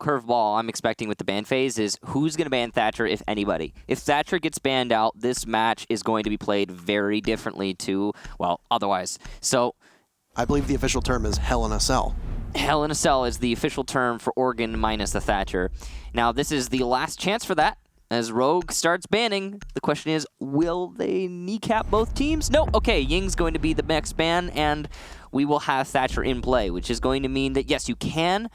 curveball I'm expecting with the ban phase is who's going to ban Thatcher, if anybody. If Thatcher gets banned out, this match is going to be played very differently to, well, otherwise. So I believe the official term is Hell in a Cell. Hell in a Cell is the official term for Oregon minus the Thatcher. Now, this is the last chance for that. As Rogue starts banning, the question is, will they kneecap both teams? No. Okay, Ying's going to be the next ban, and we will have Thatcher in play, which is going to mean that, yes, you can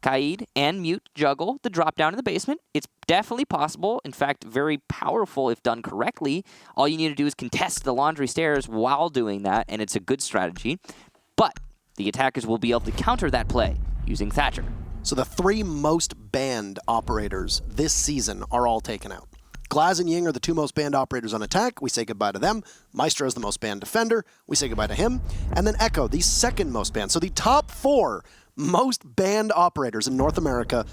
Kaid and Mute juggle the drop down in the basement. It's definitely possible. In fact, very powerful if done correctly. All you need to do is contest the laundry stairs while doing that, and it's a good strategy. But the attackers will be able to counter that play using Thatcher. So the 3 most banned operators this season are all taken out. Glaz and Ying are the 2 most banned operators on attack. We say goodbye to them. Maestro is the most banned defender. We say goodbye to him. And then Echo, the 2nd most banned. So the top 4 most banned operators in North America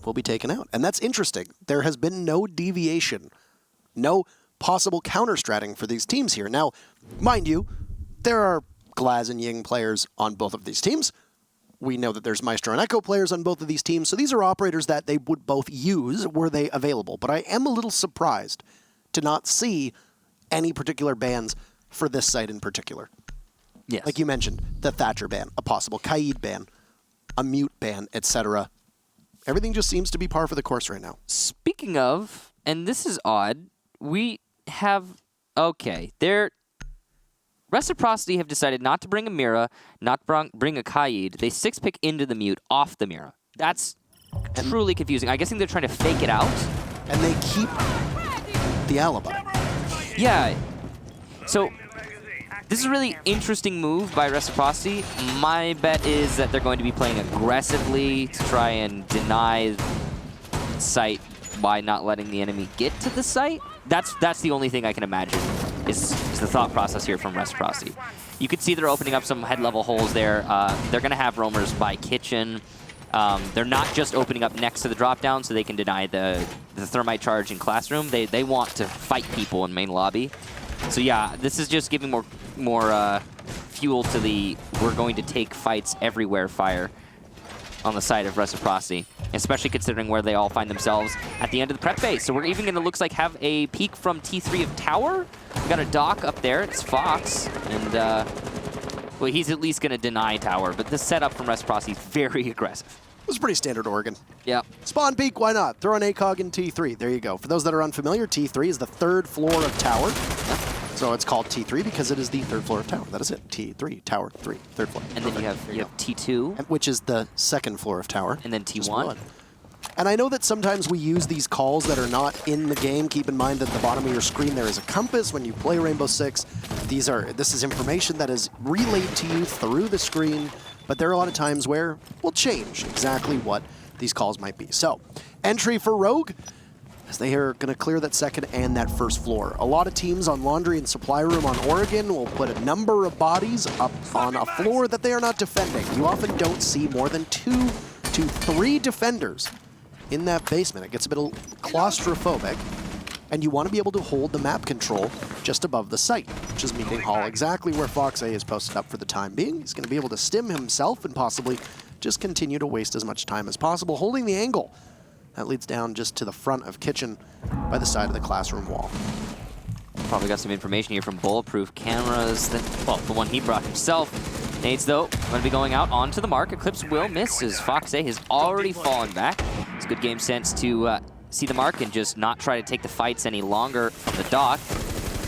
will be taken out. And that's interesting. There has been no deviation, no possible counter-stratting for these teams here. Now, mind you, there are Glaz and Ying players on both of these teams. We know that there's Maestro and Echo players on both of these teams, so these are operators that they would both use were they available. But I am a little surprised to not see any particular bans for this site in particular. Yes. Like you mentioned, the Thatcher ban, a possible Kaid ban, a Mute ban, etc. Everything just seems to be par for the course right now. Speaking of, and this is odd, we have, okay, Reciprocity have decided not to bring a Mira, not bring a Kaid. They 6-pick into the Mute off the Mira. That's truly confusing. I'm guessing they're trying to fake it out. And they keep the alibi. Yeah. So this is a really interesting move by Reciprocity. My bet is that they're going to be playing aggressively to try and deny site by not letting the enemy get to the site. That's the only thing I can imagine is the thought process here from Reciprocity. You can see they're opening up some head-level holes there. They're going to have roamers by kitchen. They're not just opening up next to the drop-down so they can deny the thermite charge in classroom. They want to fight people in main lobby. So yeah, this is just giving more fuel to the we're going to take fights everywhere fire on the side of Reciprocity, especially considering where they all find themselves at the end of the prep phase. So we're even going to, looks like, have a peek from T3 of Tower. We got a dock up there. It's Fox. And, well, he's at least going to deny Tower. But this setup from Reciprocity is very aggressive. It was pretty standard Oregon. Yeah. Spawn peek, why not? Throw an ACOG in T3. There you go. For those that are unfamiliar, T3 is the 3rd floor of Tower. So it's called T3 because it is the 3rd floor of Tower. That is it. T3, Tower 3, 3rd floor. And then you have T2. Which is the 2nd floor of Tower. And then T1. And I know that sometimes we use these calls that are not in the game. Keep in mind that at the bottom of your screen there is a compass when you play Rainbow Six. This is information that is relayed to you through the screen, but there are a lot of times where we'll change exactly what these calls might be. So, entry for Rogue, as they are going to clear that 2nd and that 1st floor. A lot of teams on Laundry and Supply Room on Oregon will put a number of bodies up on a floor that they are not defending. You often don't see more than 2 to 3 defenders in that basement. It gets a bit claustrophobic, and you want to be able to hold the map control just above the site, which is Meeting Hall, exactly where Fox A is posted up for the time being. He's going to be able to stim himself and possibly just continue to waste as much time as possible, holding the angle. That leads down just to the front of Kitchen by the side of the classroom wall. Probably got some information here from Bulletproof cameras. Well, the one he brought himself. Nades, though, going to be going out onto the mark. Eclipse will miss as Fox A has already fallen back. It's good game sense to see the mark and just not try to take the fights any longer from the dock.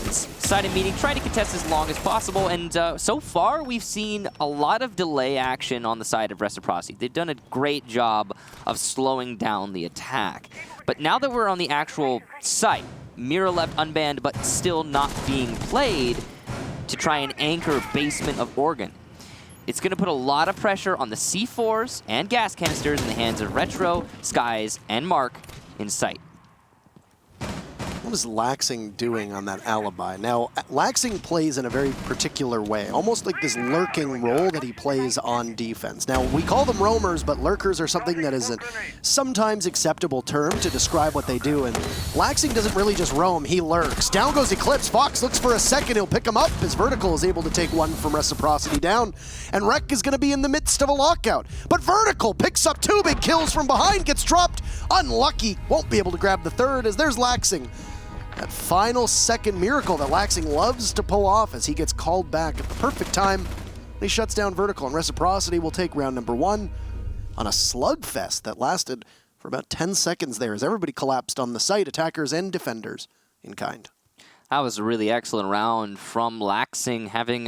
Side of meeting, try to contest as long as possible, and so far we've seen a lot of delay action on the side of Reciprocity. They've done a great job of slowing down the attack. But now that we're on the actual site, Mira left unbanned but still not being played to try and anchor basement of Oregon. It's going to put a lot of pressure on the C4s and gas canisters in the hands of Retro, Skies, and Mark in sight. What is Laxing doing on that alibi? Now, Laxing plays in a very particular way, almost like this lurking role that he plays on defense. Now, we call them roamers, but lurkers are something that is a sometimes acceptable term to describe what they do, and Laxing doesn't really just roam, he lurks. Down goes Eclipse. Fox looks for a second, he'll pick him up. His Vertical is able to take one from Reciprocity down, and Rec is going to be in the midst of a lockout. But Vertical picks up 2 big kills from behind, gets dropped. Unlucky, won't be able to grab the third as there's Laxing. That final second miracle that Laxing loves to pull off as he gets called back at the perfect time. He shuts down Vertical, and Reciprocity will take round number 1 on a slugfest that lasted for about 10 seconds there as everybody collapsed on the site, attackers and defenders in kind. That was a really excellent round from Laxing, having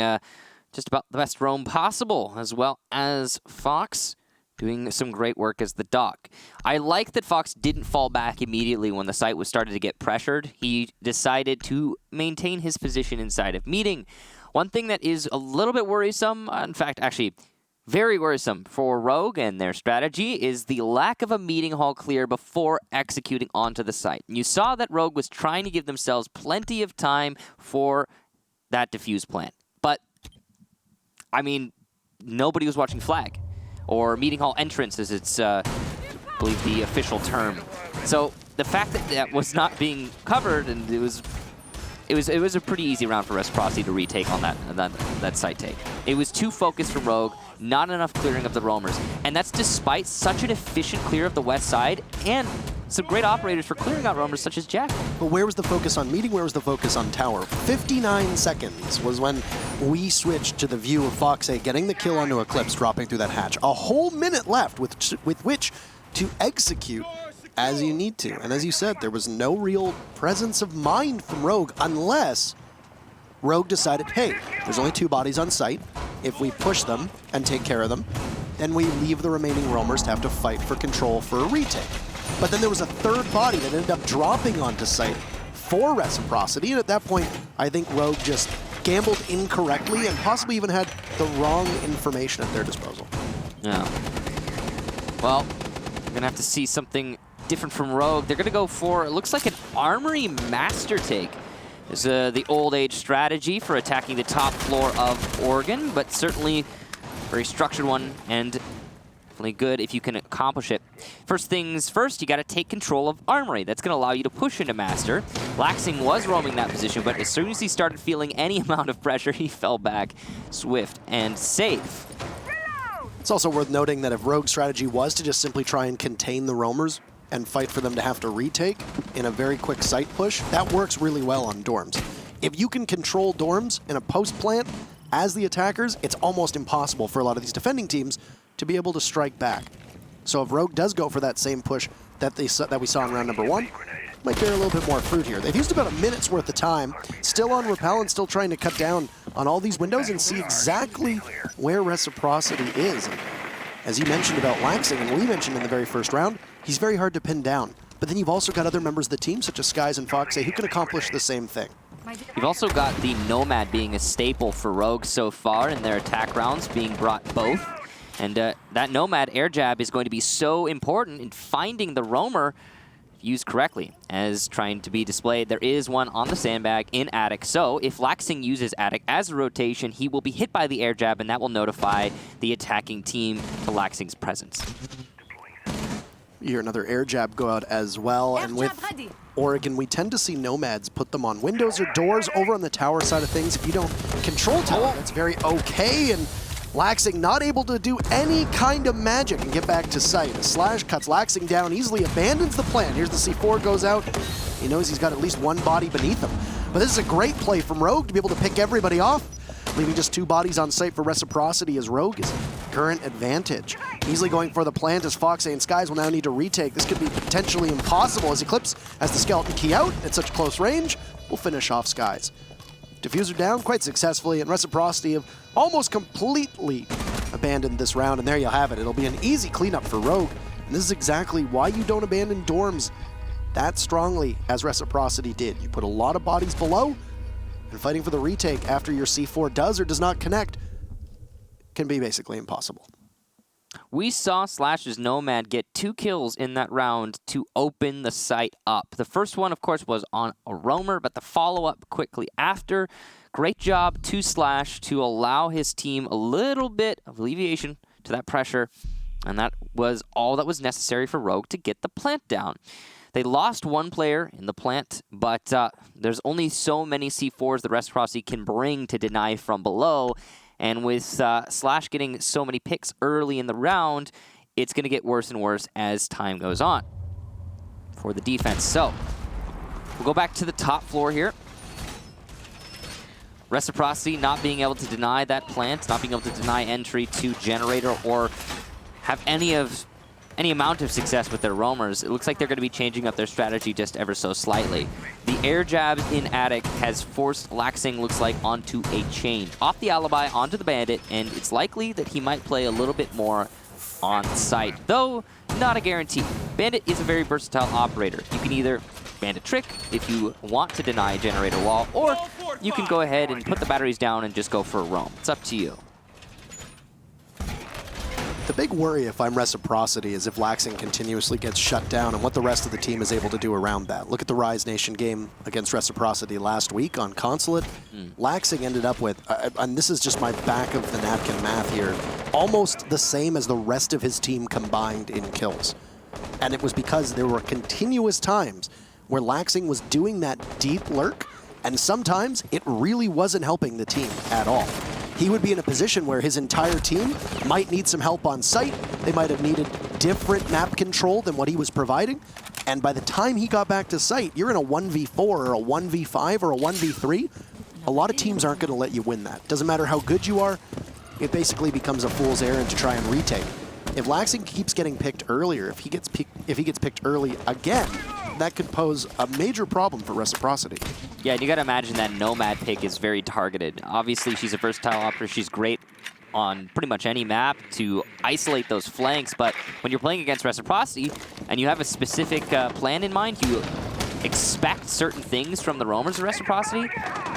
just about the best roam possible, as well as Fox doing some great work as the doc. I like that Fox didn't fall back immediately when the site was started to get pressured. He decided to maintain his position inside of meeting. One thing that is a little bit worrisome, in fact, actually very worrisome for Rogue and their strategy, is the lack of a meeting hall clear before executing onto the site. You saw that Rogue was trying to give themselves plenty of time for that defuse plan. But, I mean, nobody was watching Flag, or meeting hall entrance, as it's, I believe, the official term. So the fact that that was not being covered, and it was a pretty easy round for Reciprocity to retake on that site take. It was too focused from Rogue, not enough clearing of the roamers, and that's despite such an efficient clear of the west side and some great operators for clearing out roamers such as Jack. But where was the focus on meeting? Where was the focus on tower? 59 seconds was when we switched to the view of Fox getting the kill onto Eclipse, dropping through that hatch. A whole minute left with which to execute as you need to. And as you said, there was no real presence of mind from Rogue unless Rogue decided, hey, there's only 2 bodies on site. If we push them and take care of them, then we leave the remaining roamers to have to fight for control for a retake. But then there was a 3rd body that ended up dropping onto site for Reciprocity, and at that point, I think Rogue just gambled incorrectly and possibly even had the wrong information at their disposal. Yeah. Well, we're going to have to see something different from Rogue. They're going to go for, it looks like an Armory Master take. It's the old age strategy for attacking the top floor of Oregon, but certainly very structured one, and definitely good if you can accomplish it. First things first, you got to take control of Armory. That's going to allow you to push into Master. Laxing was roaming that position, but as soon as he started feeling any amount of pressure, he fell back swift and safe. It's also worth noting that if Rogue's strategy was to just simply try and contain the roamers and fight for them to have to retake in a very quick site push, that works really well on dorms. If you can control dorms in a post plant as the attackers, it's almost impossible for a lot of these defending teams to be able to strike back. So if Rogue does go for that same push that we saw in round number 1, might bear a little bit more fruit here. They've used about a minute's worth of time, still on Repel and still trying to cut down on all these windows and see exactly where Reciprocity is. And as you mentioned about Laxing, and we mentioned in the very first round, he's very hard to pin down. But then you've also got other members of the team, such as Skies and Fox, who can accomplish the same thing. You've also got the Nomad being a staple for Rogue so far in their attack rounds, being brought both. And that Nomad air jab is going to be so important in finding the roamer used correctly, as trying to be displayed. There is one on the sandbag in Attic, so if Laxing uses Attic as a rotation, he will be hit by the air jab, and that will notify the attacking team to Laxing's presence. You hear another air jab go out as well, and with Oregon, we tend to see Nomads put them on windows or doors over on the tower side of things. If you don't control tower, that's very okay, and Laxing not able to do any kind of magic and get back to site. A slash cuts Laxing down, easily abandons the plan. Here's the C4 goes out. He knows he's got at least 1 body beneath him. But this is a great play from Rogue to be able to pick everybody off, leaving just 2 bodies on site for Reciprocity as Rogue is current advantage. Easily going for the plant as Fox and Skies will now need to retake. This could be potentially impossible as Eclipse has the skeleton key out at such close range. Will finish off Skies. Diffuser down quite successfully, and Reciprocity have almost completely abandoned this round, and there you have it. It'll be an easy cleanup for Rogue, and this is exactly why you don't abandon dorms that strongly as Reciprocity did. You put a lot of bodies below, and fighting for the retake after your C4 does or does not connect can be basically impossible. we saw Slash's Nomad get 2 kills in that round to open the site up. The first one, of course, was on a roamer, but the follow-up quickly after. Great job to Slash to allow his team a little bit of alleviation to that pressure, and that was all that was necessary for Rogue to get the plant down. They lost 1 player in the plant, but there's only so many C4s the Reciprocity can bring to deny from below. And with Slash getting so many picks early in the round, it's going to get worse and worse as time goes on for the defense. So we'll go back to the top floor here. Reciprocity not being able to deny that plant, not being able to deny entry to Generator or have any amount of success with their roamers. It looks like they're going to be changing up their strategy just ever so slightly. The air jab in Attic has forced Laxing, looks like, onto a chain. Off the alibi, onto the bandit, and it's likely that he might play a little bit more on site, though not a guarantee. Bandit is a very versatile operator. You can either bandit trick if you want to deny Generator wall, or you can go ahead and put the batteries down and just go for a roam. It's up to you. The big worry if I'm Reciprocity is if Laxing continuously gets shut down and what the rest of the team is able to do around that. Look at the Rise Nation game against Reciprocity last week on Consulate. Laxing ended up with, and this is just my back of the napkin math here, almost the same as the rest of his team combined in kills. And it was because there were continuous times where Laxing was doing that deep lurk, and sometimes it really wasn't helping the team at all. He would be in a position where his entire team might need some help on site. They might have needed different map control than what he was providing. And by the time he got back to site, you're in a 1v4 or a 1v5 or a 1v3. A lot of teams aren't going to let you win that. Doesn't matter how good you are, it basically becomes a fool's errand to try and retake. If Laxing keeps getting picked earlier, if he gets picked early again, that could pose a major problem for Reciprocity. Yeah, and you got to imagine that Nomad pick is very targeted. Obviously, she's a versatile operator. She's great on pretty much any map to isolate those flanks, but when you're playing against Reciprocity and you have a specific plan in mind, you expect certain things from the roamers of Reciprocity,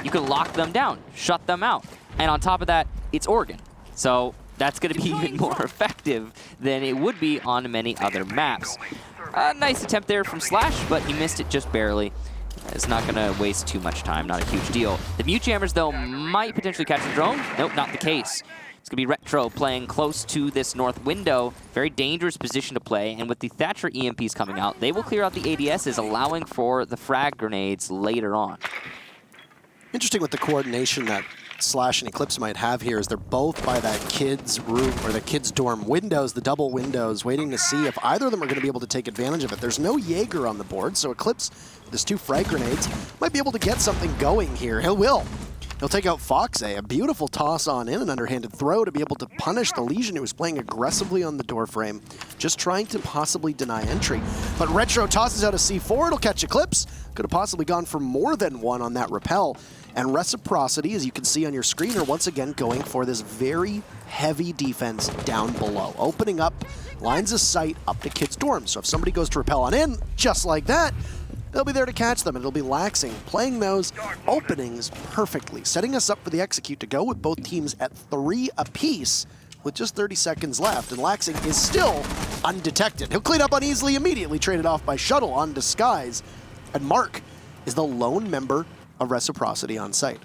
you can lock them down, shut them out. And on top of that, it's Oregon. So that's going to be even more effective than it would be on many other maps. Nice attempt there from Slash, but he missed it just barely. It's not going to waste too much time, not a huge deal. The Mute Jammers, though, might potentially catch the drone. Nope, not the case. It's going to be Retro playing close to this north window. Very dangerous position to play, and with the Thatcher EMPs coming out, they will clear out the ADSs, allowing for the frag grenades later on. Interesting with the coordination that Slash and Eclipse might have here is they're both by that kid's room or the kid's dorm windows, the double windows, waiting to see if either of them are going to be able to take advantage of it. There's no Jaeger on the board, so Eclipse, with his 2 frag grenades, might be able to get something going here. He'll take out Foxe, a beautiful toss on in, an underhanded throw to be able to punish the Legion who was playing aggressively on the door frame, just trying to possibly deny entry. But Retro tosses out a C4, it'll catch Eclipse. Could have possibly gone for more than one on that rappel. And Reciprocity, as you can see on your screen, are once again going for this very heavy defense down below, opening up lines of sight up to kids' dorms. So if somebody goes to rappel on in, just like that, they'll be there to catch them, and it'll be Laxing playing those openings perfectly, setting us up for the execute to go with both teams at 3 apiece with just 30 seconds left, and Laxing is still undetected. He'll clean up uneasily, immediately traded off by Shuttle on Disguise, and Mark is the lone member of Reciprocity on site.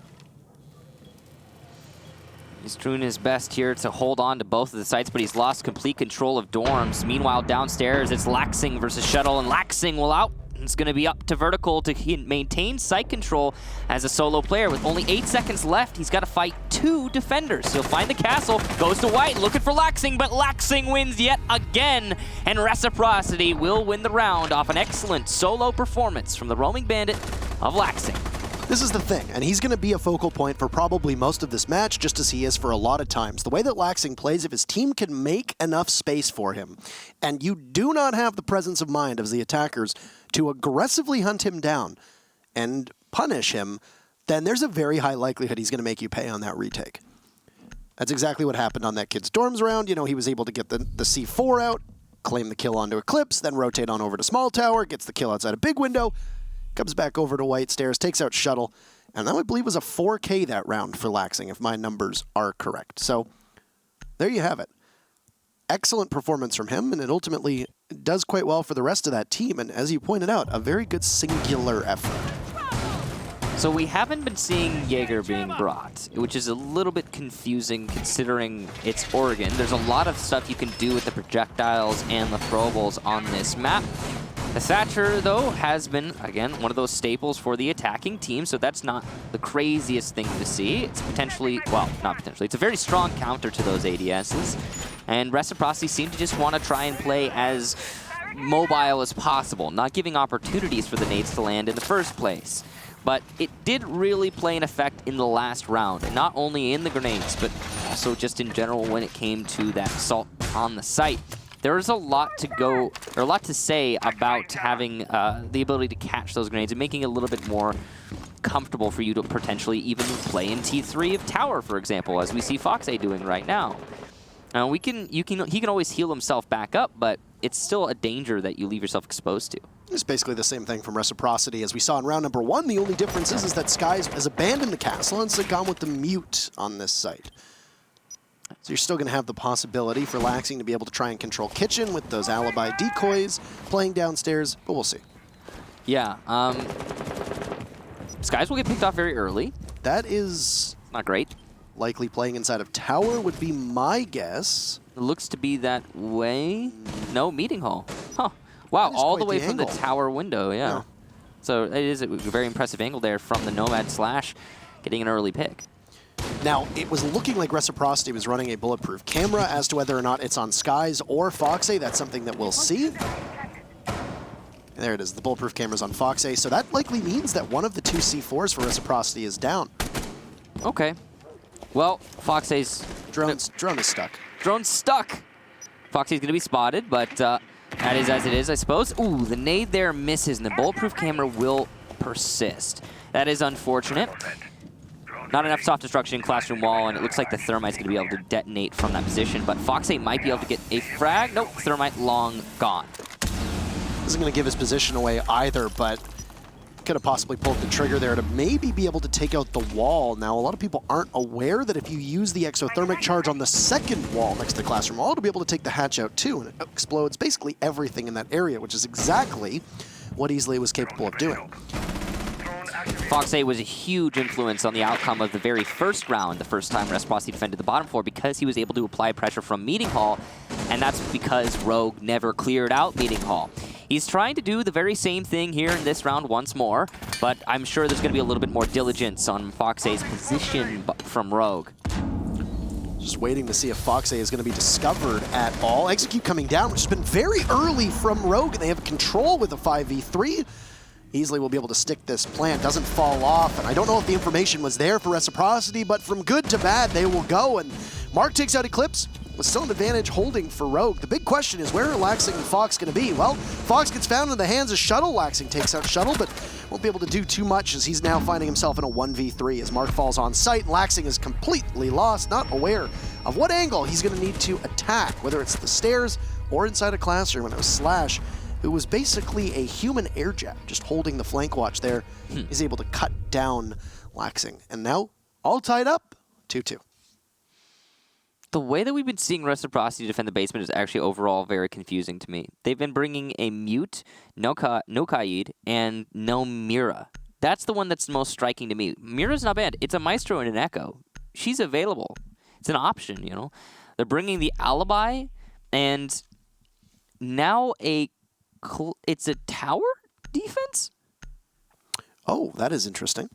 He's doing his best here to hold on to both of the sites, but he's lost complete control of dorms. Meanwhile, downstairs, it's Laxing versus Shuttle, and Laxing will out. It's going to be up to Vertical to maintain site control as a solo player. With only 8 seconds left, he's got to fight 2 defenders. He'll find the castle, goes to White, looking for Laxing, but Laxing wins yet again, and Reciprocity will win the round off an excellent solo performance from the roaming bandit of Laxing. This is the thing, and he's going to be a focal point for probably most of this match, just as he is for a lot of times. The way that Laxing plays, if his team can make enough space for him, and you do not have the presence of mind as the attackers to aggressively hunt him down and punish him, then there's a very high likelihood he's going to make you pay on that retake. That's exactly what happened on that kid's dorms round. You know, he was able to get the C4 out, claim the kill onto Eclipse, then rotate on over to Small Tower, gets the kill outside a big window, comes back over to White Stairs, takes out Shuttle, and that I believe was a 4K that round for Laxing, if my numbers are correct. So there you have it. excellent performance from him, and it ultimately does quite well for the rest of that team. And as you pointed out, a very good singular effort. So we haven't been seeing Jaeger being brought, which is a little bit confusing considering it's Oregon. There's a lot of stuff you can do with the projectiles and the throwables on this map. The Thatcher, though, has been, again, one of those staples for the attacking team, so that's not the craziest thing to see. It's potentially, well, not potentially, it's a very strong counter to those ADSs. And Reciprocity seem to just want to try and play as mobile as possible, not giving opportunities for the nades to land in the first place. But it did really play an effect in the last round, and not only in the grenades, but also just in general when it came to that assault on the site. There's a lot to go, or a lot to say about having the ability to catch those grenades and making it a little bit more comfortable for you to potentially even play in T3 of Tower, for example, as we see Foxay doing right now. He can always heal himself back up, but it's still a danger that you leave yourself exposed to. It's basically the same thing from Reciprocity as we saw in round number 1. The only difference is that Skies has abandoned the castle and instead gone with the mute on this site. So you're still going to have the possibility for Laxing to be able to try and control Kitchen with those alibi decoys playing downstairs, but we'll see. Yeah, Skies will get picked off very early. That is not great. Likely playing inside of Tower would be my guess. It looks to be that way. No, meeting hall. Huh. Wow, all the way from the Tower window, yeah. So it is a very impressive angle there from the Nomad Slash getting an early pick. Now, it was looking like Reciprocity was running a bulletproof camera. As to whether or not it's on Skies or Foxay, that's something that we'll see. There it is, the bulletproof camera's on Foxay. So that likely means that one of the 2 C4s for Reciprocity is down. Okay. Well, Foxay's... Drone is stuck. Drone's stuck. Foxay's going to be spotted, but that is as it is, I suppose. Ooh, the nade there misses, and the bulletproof camera will persist. That is unfortunate. Not enough soft destruction in Classroom Wall, and it looks like the Thermite's going to be able to detonate from that position, but Foxay might be able to get a frag. Nope, Thermite long gone. Isn't going to give his position away either, but could have possibly pulled the trigger there to maybe be able to take out the wall. Now, a lot of people aren't aware that if you use the exothermic charge on the second wall next to the Classroom Wall, it'll be able to take the hatch out too, and it explodes basically everything in that area, which is exactly what Easley was capable of doing. Foxay was a huge influence on the outcome of the very first round, the first time Reciprocity defended the bottom floor, because he was able to apply pressure from Meeting Hall, and that's because Rogue never cleared out Meeting Hall. He's trying to do the very same thing here in this round once more, but I'm sure there's going to be a little bit more diligence on Foxay's position from Rogue. Just waiting to see if Foxay is going to be discovered at all. Execute coming down, which has been very early from Rogue, and they have control with a 5v3. Easily will be able to stick this plant, doesn't fall off, and I don't know if the information was there for Reciprocity, but from good to bad, they will go, and Mark takes out Eclipse, with still an advantage holding for Rogue. The big question is, where are Laxing and Fox going to be? Well, Fox gets found in the hands of Shuttle. Laxing takes out Shuttle, but won't be able to do too much as he's now finding himself in a 1v3 as Mark falls on site, and Laxing is completely lost, not aware of what angle he's going to need to attack, whether it's the stairs or inside a classroom, and it was Slash, who was basically a human airjet, just holding the flank watch there. He's able to cut down Laxing. And now, all tied up, 2-2. The way that we've been seeing Reciprocity defend the basement is actually overall very confusing to me. They've been bringing a mute, no Kaid, and no Mira. That's the one that's most striking to me. Mira's not bad. It's a Maestro and an Echo. She's available. It's an option, you know. They're bringing the Alibi, and now it's a tower defense? Oh, that is interesting.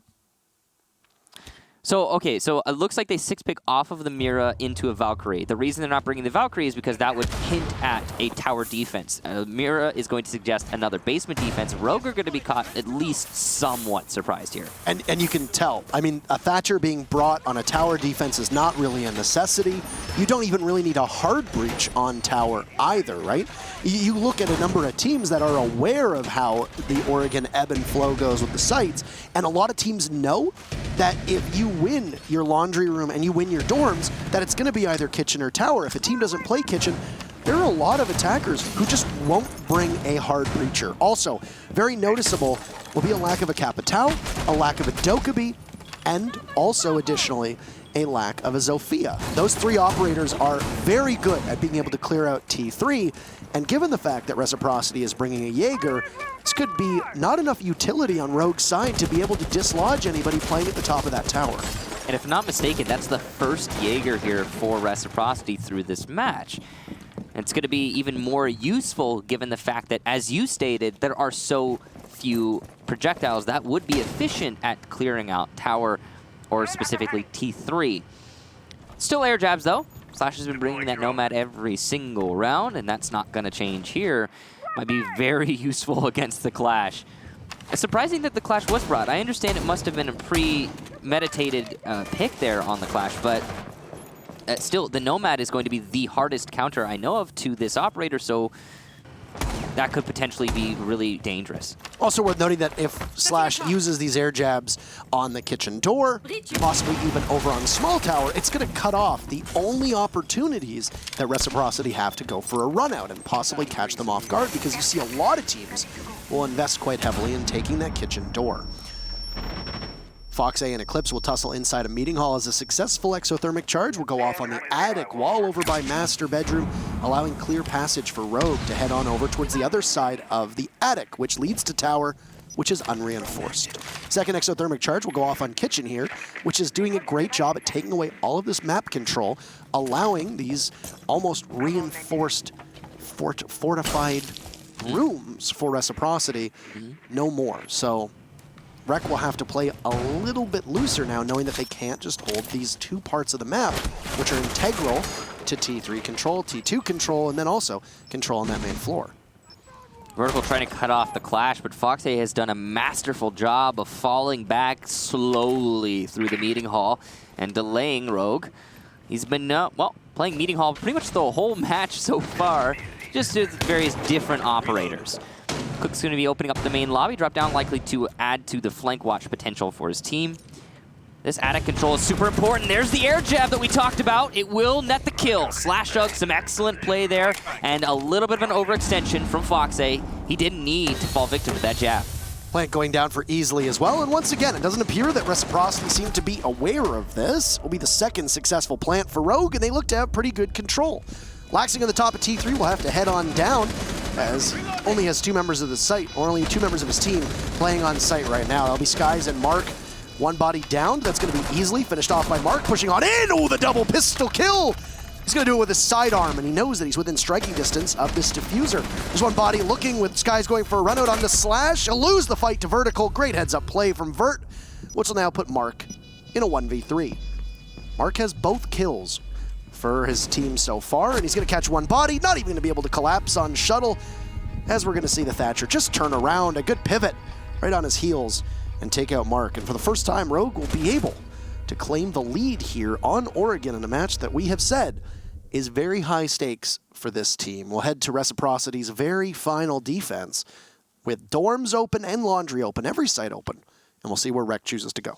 So, okay, so it looks like they 6-pick off of the Mira into a Valkyrie. The reason they're not bringing the Valkyrie is because that would hint at a tower defense. Mira is going to suggest another basement defense. Rogue are going to be caught at least somewhat surprised here. And you can tell. I mean, a Thatcher being brought on a tower defense is not really a necessity. You don't even really need a hard breach on tower either, right? You look at a number of teams that are aware of how the Oregon ebb and flow goes with the sites, and a lot of teams know that if you win your laundry room and you win your dorms, that it's going to be either kitchen or tower. If a team doesn't play kitchen, there are a lot of attackers who just won't bring a hard breacher. Also, very noticeable will be a lack of a Capitao, a lack of a Dokkaebi, and also additionally, a lack of a Zofia. Those 3 operators are very good at being able to clear out T3, and given the fact that Reciprocity is bringing a Jaeger, this could be not enough utility on Rogue's side to be able to dislodge anybody playing at the top of that tower. And if I'm not mistaken, that's the first Jaeger here for Reciprocity through this match. And it's going to be even more useful given the fact that, as you stated, there are so few projectiles that would be efficient at clearing out tower, or specifically T3. Still air jabs, though. Slash has been bringing that Nomad every single round, and that's not going to change here. Might be very useful against the Clash. It's surprising that the Clash was brought. I understand it must have been a premeditated pick there on the Clash, but still, the Nomad is going to be the hardest counter I know of to this operator, so that could potentially be really dangerous. Also worth noting that if Slash uses these air jabs on the kitchen door, possibly even over on small tower, it's going to cut off the only opportunities that Reciprocity have to go for a run out and possibly catch them off guard, because you see a lot of teams will invest quite heavily in taking that kitchen door. Fox A and Eclipse will tussle inside a meeting hall as a successful exothermic charge will go off on the attic wall over by master bedroom, allowing clear passage for Rogue to head on over towards the other side of the attic, which leads to tower, which is unreinforced. Second exothermic charge will go off on kitchen here, which is doing a great job at taking away all of this map control, allowing these almost reinforced, fortified rooms for Reciprocity no more. So Rec will have to play a little bit looser now, knowing that they can't just hold these 2 parts of the map, which are integral to T3 control, T2 control, and then also control on that main floor. Vertical trying to cut off the Clash, but Fox A has done a masterful job of falling back slowly through the meeting hall and delaying Rogue. He's been, well, playing meeting hall pretty much the whole match so far, just with various different operators. Cook's going to be opening up the main lobby, drop down likely to add to the flank watch potential for his team. This attic control is super important. There's the air jab that we talked about. It will net the kill. Slash Hug, some excellent play there, and a little bit of an overextension from Fox A. He didn't need to fall victim to that jab. Plant going down for easily as well, and once again, it doesn't appear that Reciprocity seemed to be aware of this. It will be the second successful plant for Rogue, and they look to have pretty good control. Laxing on the top of T3 will have to head on down, as only has 2 members of the site, or only 2 members of his team playing on site right now. That'll be Skies and Mark. 1 body down. That's going to be easily finished off by Mark, pushing on in. Oh, the double pistol kill. He's going to do it with his sidearm, and he knows that he's within striking distance of this diffuser. There's 1 body looking with Skies going for a run out on the Slash. He'll lose the fight to Vertical. Great heads-up play from Vert, which will now put Mark in a 1v3. Mark has both kills for his team so far, and he's going to catch 1 body, not even going to be able to collapse on Shuttle, as we're going to see the Thatcher just turn around, a good pivot right on his heels, and take out Mark. And for the first time, Rogue will be able to claim the lead here on Oregon in a match that we have said is very high stakes for this team. We'll head to Reciprocity's very final defense with dorms open and laundry open, every site open, and we'll see where Rec chooses to go.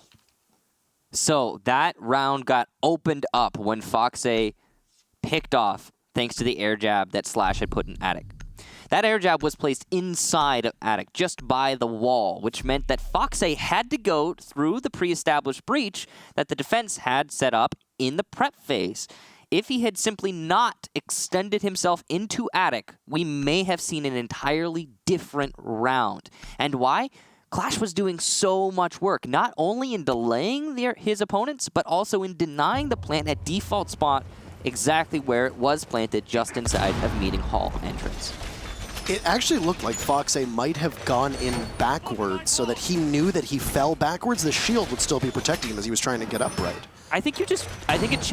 So that round got opened up when Fox A picked off thanks to the air jab that Slash had put in Attic. That air jab was placed inside of Attic, just by the wall, which meant that Fox A had to go through the pre-established breach that the defense had set up in the prep phase. If he had simply not extended himself into Attic, we may have seen an entirely different round. And why? Clash was doing so much work, not only in delaying his opponents, but also in denying the plant at default spot exactly where it was planted, just inside of meeting hall entrance. It actually looked like Fox A might have gone in backwards so that he knew that he fell backwards. The shield would still be protecting him as he was trying to get upright. I think it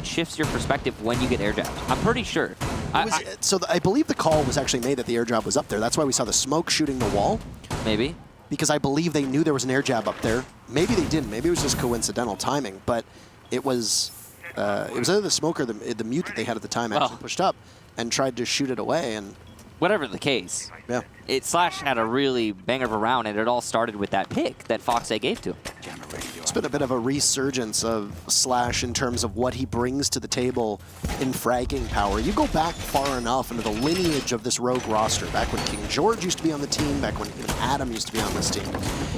shifts your perspective when you get air jabbed. I'm pretty sure. I believe the call was actually made that the air jab was up there. That's why we saw the smoke shooting the wall. Maybe. Because I believe they knew there was an air jab up there. Maybe they didn't. Maybe it was just coincidental timing. But it was either the smoke or the mute that they had at the time actually pushed up and tried to shoot it away. And whatever the case, yeah, Slash had a really banger of a round, and it all started with that pick that Fox A gave to him. It's been a bit of a resurgence of Slash in terms of what he brings to the table in fragging power. You go back far enough into the lineage of this Rogue roster, back when King George used to be on the team, back when even Adam used to be on this team.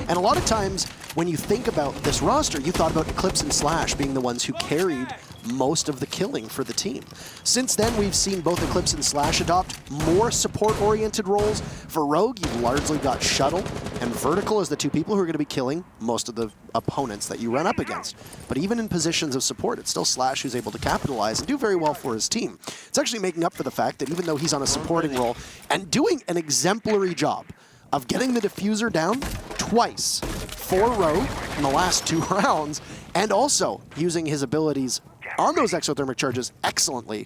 And a lot of times, when you think about this roster, you thought about Eclipse and Slash being the ones who carried most of the killing for the team. Since then, we've seen both Eclipse and Slash adopt more support-oriented roles. For Rogue, you've largely got Shuttle and Vertical as the two people who are going to be killing most of the opponents that you run up against. But even in positions of support, it's still Slash who's able to capitalize and do very well for his team. It's actually making up for the fact that even though he's on a supporting role and doing an exemplary job of getting the diffuser down twice for Rogue in the last 2 rounds, and also using his abilities on those exothermic charges excellently.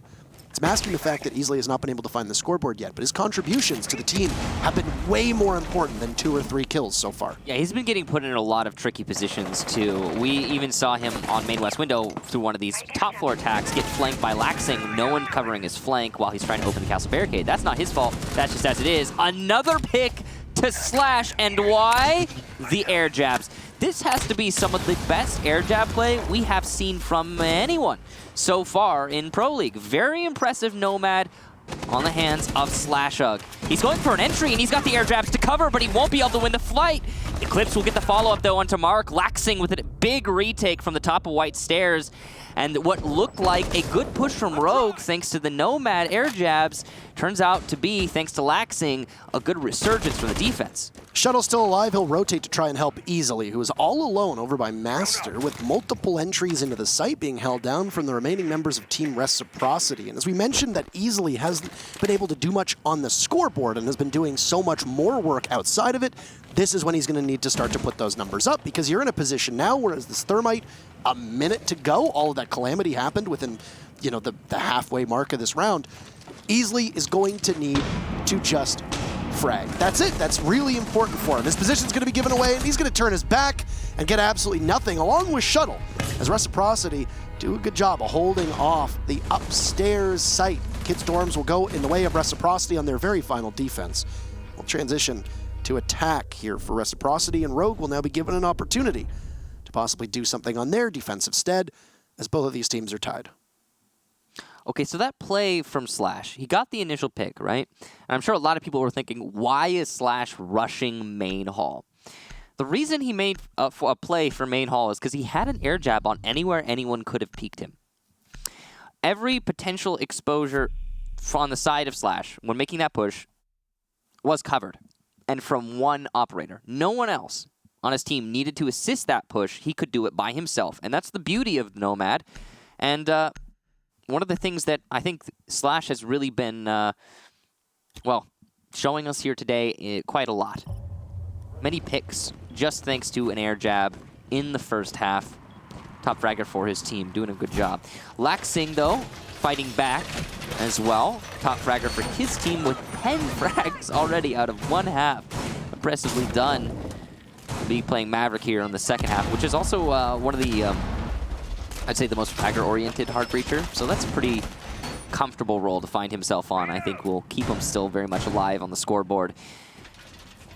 It's masking the fact that Easily has not been able to find the scoreboard yet, but his contributions to the team have been way more important than 2 or 3 kills so far. Yeah, he's been getting put in a lot of tricky positions, too. We even saw him on main west window through one of these top floor attacks get flanked by Laxing, no one covering his flank while he's trying to open the castle barricade. That's not his fault. That's just as it is. Another pick to Slash, and why? The air jabs. This has to be some of the best air jab play we have seen from anyone so far in Pro League. Very impressive Nomad on the hands of Slashug. He's going for an entry, and he's got the air jabs to cover, but he won't be able to win the fight. Eclipse will get the follow-up, though, onto Mark. Laxing with a big retake from the top of White Stairs. And what looked like a good push from Rogue, thanks to the Nomad air jabs, turns out to be, thanks to Laxing, a good resurgence from the defense. Shuttle's still alive. He'll rotate to try and help Easily, who is all alone over by Master, with multiple entries into the site being held down from the remaining members of Team Reciprocity. And as we mentioned, that Easily hasn't been able to do much on the scoreboard and has been doing so much more work outside of it, this is when he's going to need to start to put those numbers up, because you're in a position now where as this Thermite, a minute to go, all of that calamity happened within, you know, the halfway mark of this round. Easily is going to need to just frag. That's it. That's really important for him. His position's going to be given away, and he's going to turn his back and get absolutely nothing, along with Shuttle, as Reciprocity do a good job of holding off the upstairs site. Kids' dorms will go in the way of Reciprocity on their very final defense. We'll transition to attack here for Reciprocity, and Rogue will now be given an opportunity to possibly do something on their defensive stead, as both of these teams are tied. Okay, so that play from Slash, he got the initial pick, right? And I'm sure a lot of people were thinking, why is Slash rushing main hall? The reason he made a play for main hall is because he had an air jab on anywhere anyone could have peeked him. Every potential exposure on the side of Slash when making that push was covered, and from one operator. No one else on his team needed to assist that push. He could do it by himself, and that's the beauty of Nomad. And one of the things that I think Slash has really been, well, showing us here today quite a lot. Many picks, just thanks to an air jab in the first half. Top fragger for his team, doing a good job. Laxing, though, fighting back as well. Top fragger for his team with 10 frags already out of one half. Impressively done. Be playing Maverick here in the second half, which is also one of the, I'd say, the most fragger-oriented hard breacher. So that's a pretty comfortable role to find himself on. I think will keep him still very much alive on the scoreboard.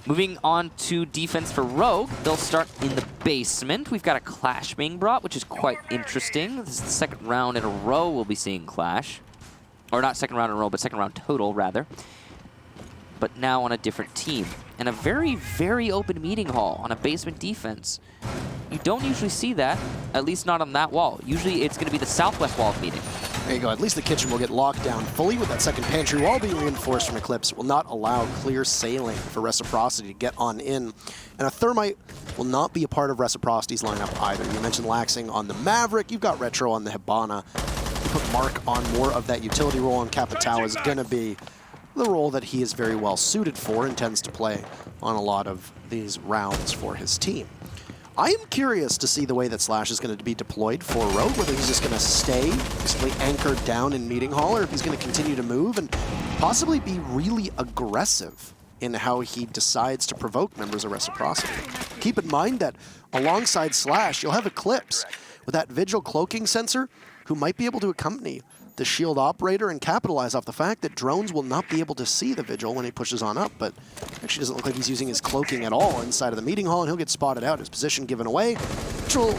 Moving on to defense for Rogue, they'll start in the basement. We've got a Clash being brought, which is quite interesting. This is the second round in a row we'll be seeing Clash. Or not second round in a row, but second round total, rather. But now on a different team. And a very, very open meeting hall on a basement defense. You don't usually see that, at least not on that wall. Usually it's going to be the southwest wall of meeting. There you go. At least the kitchen will get locked down fully, with that second pantry wall being reinforced from Eclipse. Will not allow clear sailing for Reciprocity to get on in. And a Thermite will not be a part of Reciprocity's lineup either. You mentioned Laxing on the Maverick. You've got Retro on the Hibana. You put Mark on more of that utility role, and Capitao is going to be the role that he is very well suited for and tends to play on a lot of these rounds for his team. I am curious to see the way that Slash is going to be deployed for Rogue, whether he's just going to stay basically anchored down in meeting hall, or if he's going to continue to move and possibly be really aggressive in how he decides to provoke members of Reciprocity. Keep in mind that alongside Slash, you'll have Eclipse with that Vigil cloaking sensor who might be able to accompany the shield operator and capitalize off the fact that drones will not be able to see the Vigil when he pushes on up, but actually doesn't look like he's using his cloaking at all inside of the meeting hall, and he'll get spotted out. His position given away, which will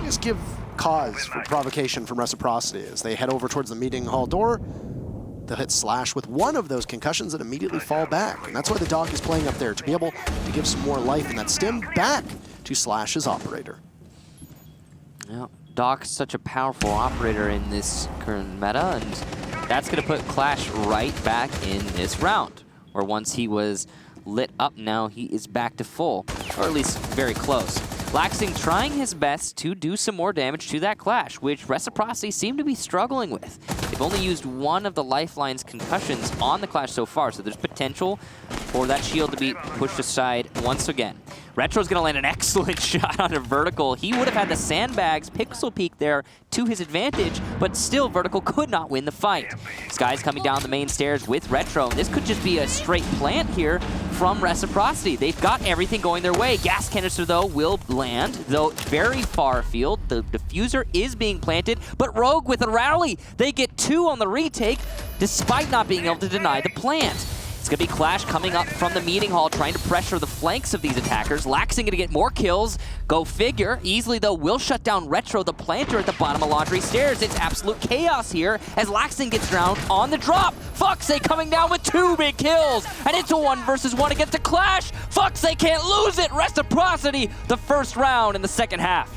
just give cause for provocation from Reciprocity as they head over towards the meeting hall door. They'll hit Slash with one of those concussions and immediately fall back, and that's why the Doc is playing up there, to be able to give some more life, and that stim back to slash his operator. Yeah, Doc's such a powerful operator in this current meta, and that's going to put Clash right back in this round, where once he was lit up, now he is back to full, or at least very close. Laxing trying his best to do some more damage to that Clash, which Reciprocity seem to be struggling with. They've only used one of the Lifeline's concussions on the Clash so far, so there's potential for that shield to be pushed aside once again. Retro's going to land an excellent shot on a Vertical. He would have had the sandbags pixel peek there to his advantage, but still Vertical could not win the fight. Sky's coming down the main stairs with Retro, and this could just be a straight plant here from Reciprocity. They've got everything going their way. Gas canister, though, will land, though very far afield. The diffuser is being planted, but Rogue with a rally. They get 2 on the retake, despite not being able to deny the plant. It's going to be Clash coming up from the meeting hall, trying to pressure the flanks of these attackers. Laxing going to get more kills. Go figure. Easily, though, will shut down Retro, the planter at the bottom of Laundry Stairs. It's absolute chaos here as Laxing gets drowned on the drop. Foxay coming down with 2 big kills. And it's a 1 versus 1 against the Clash. Foxay can't lose it. Reciprocity, the first round in the second half.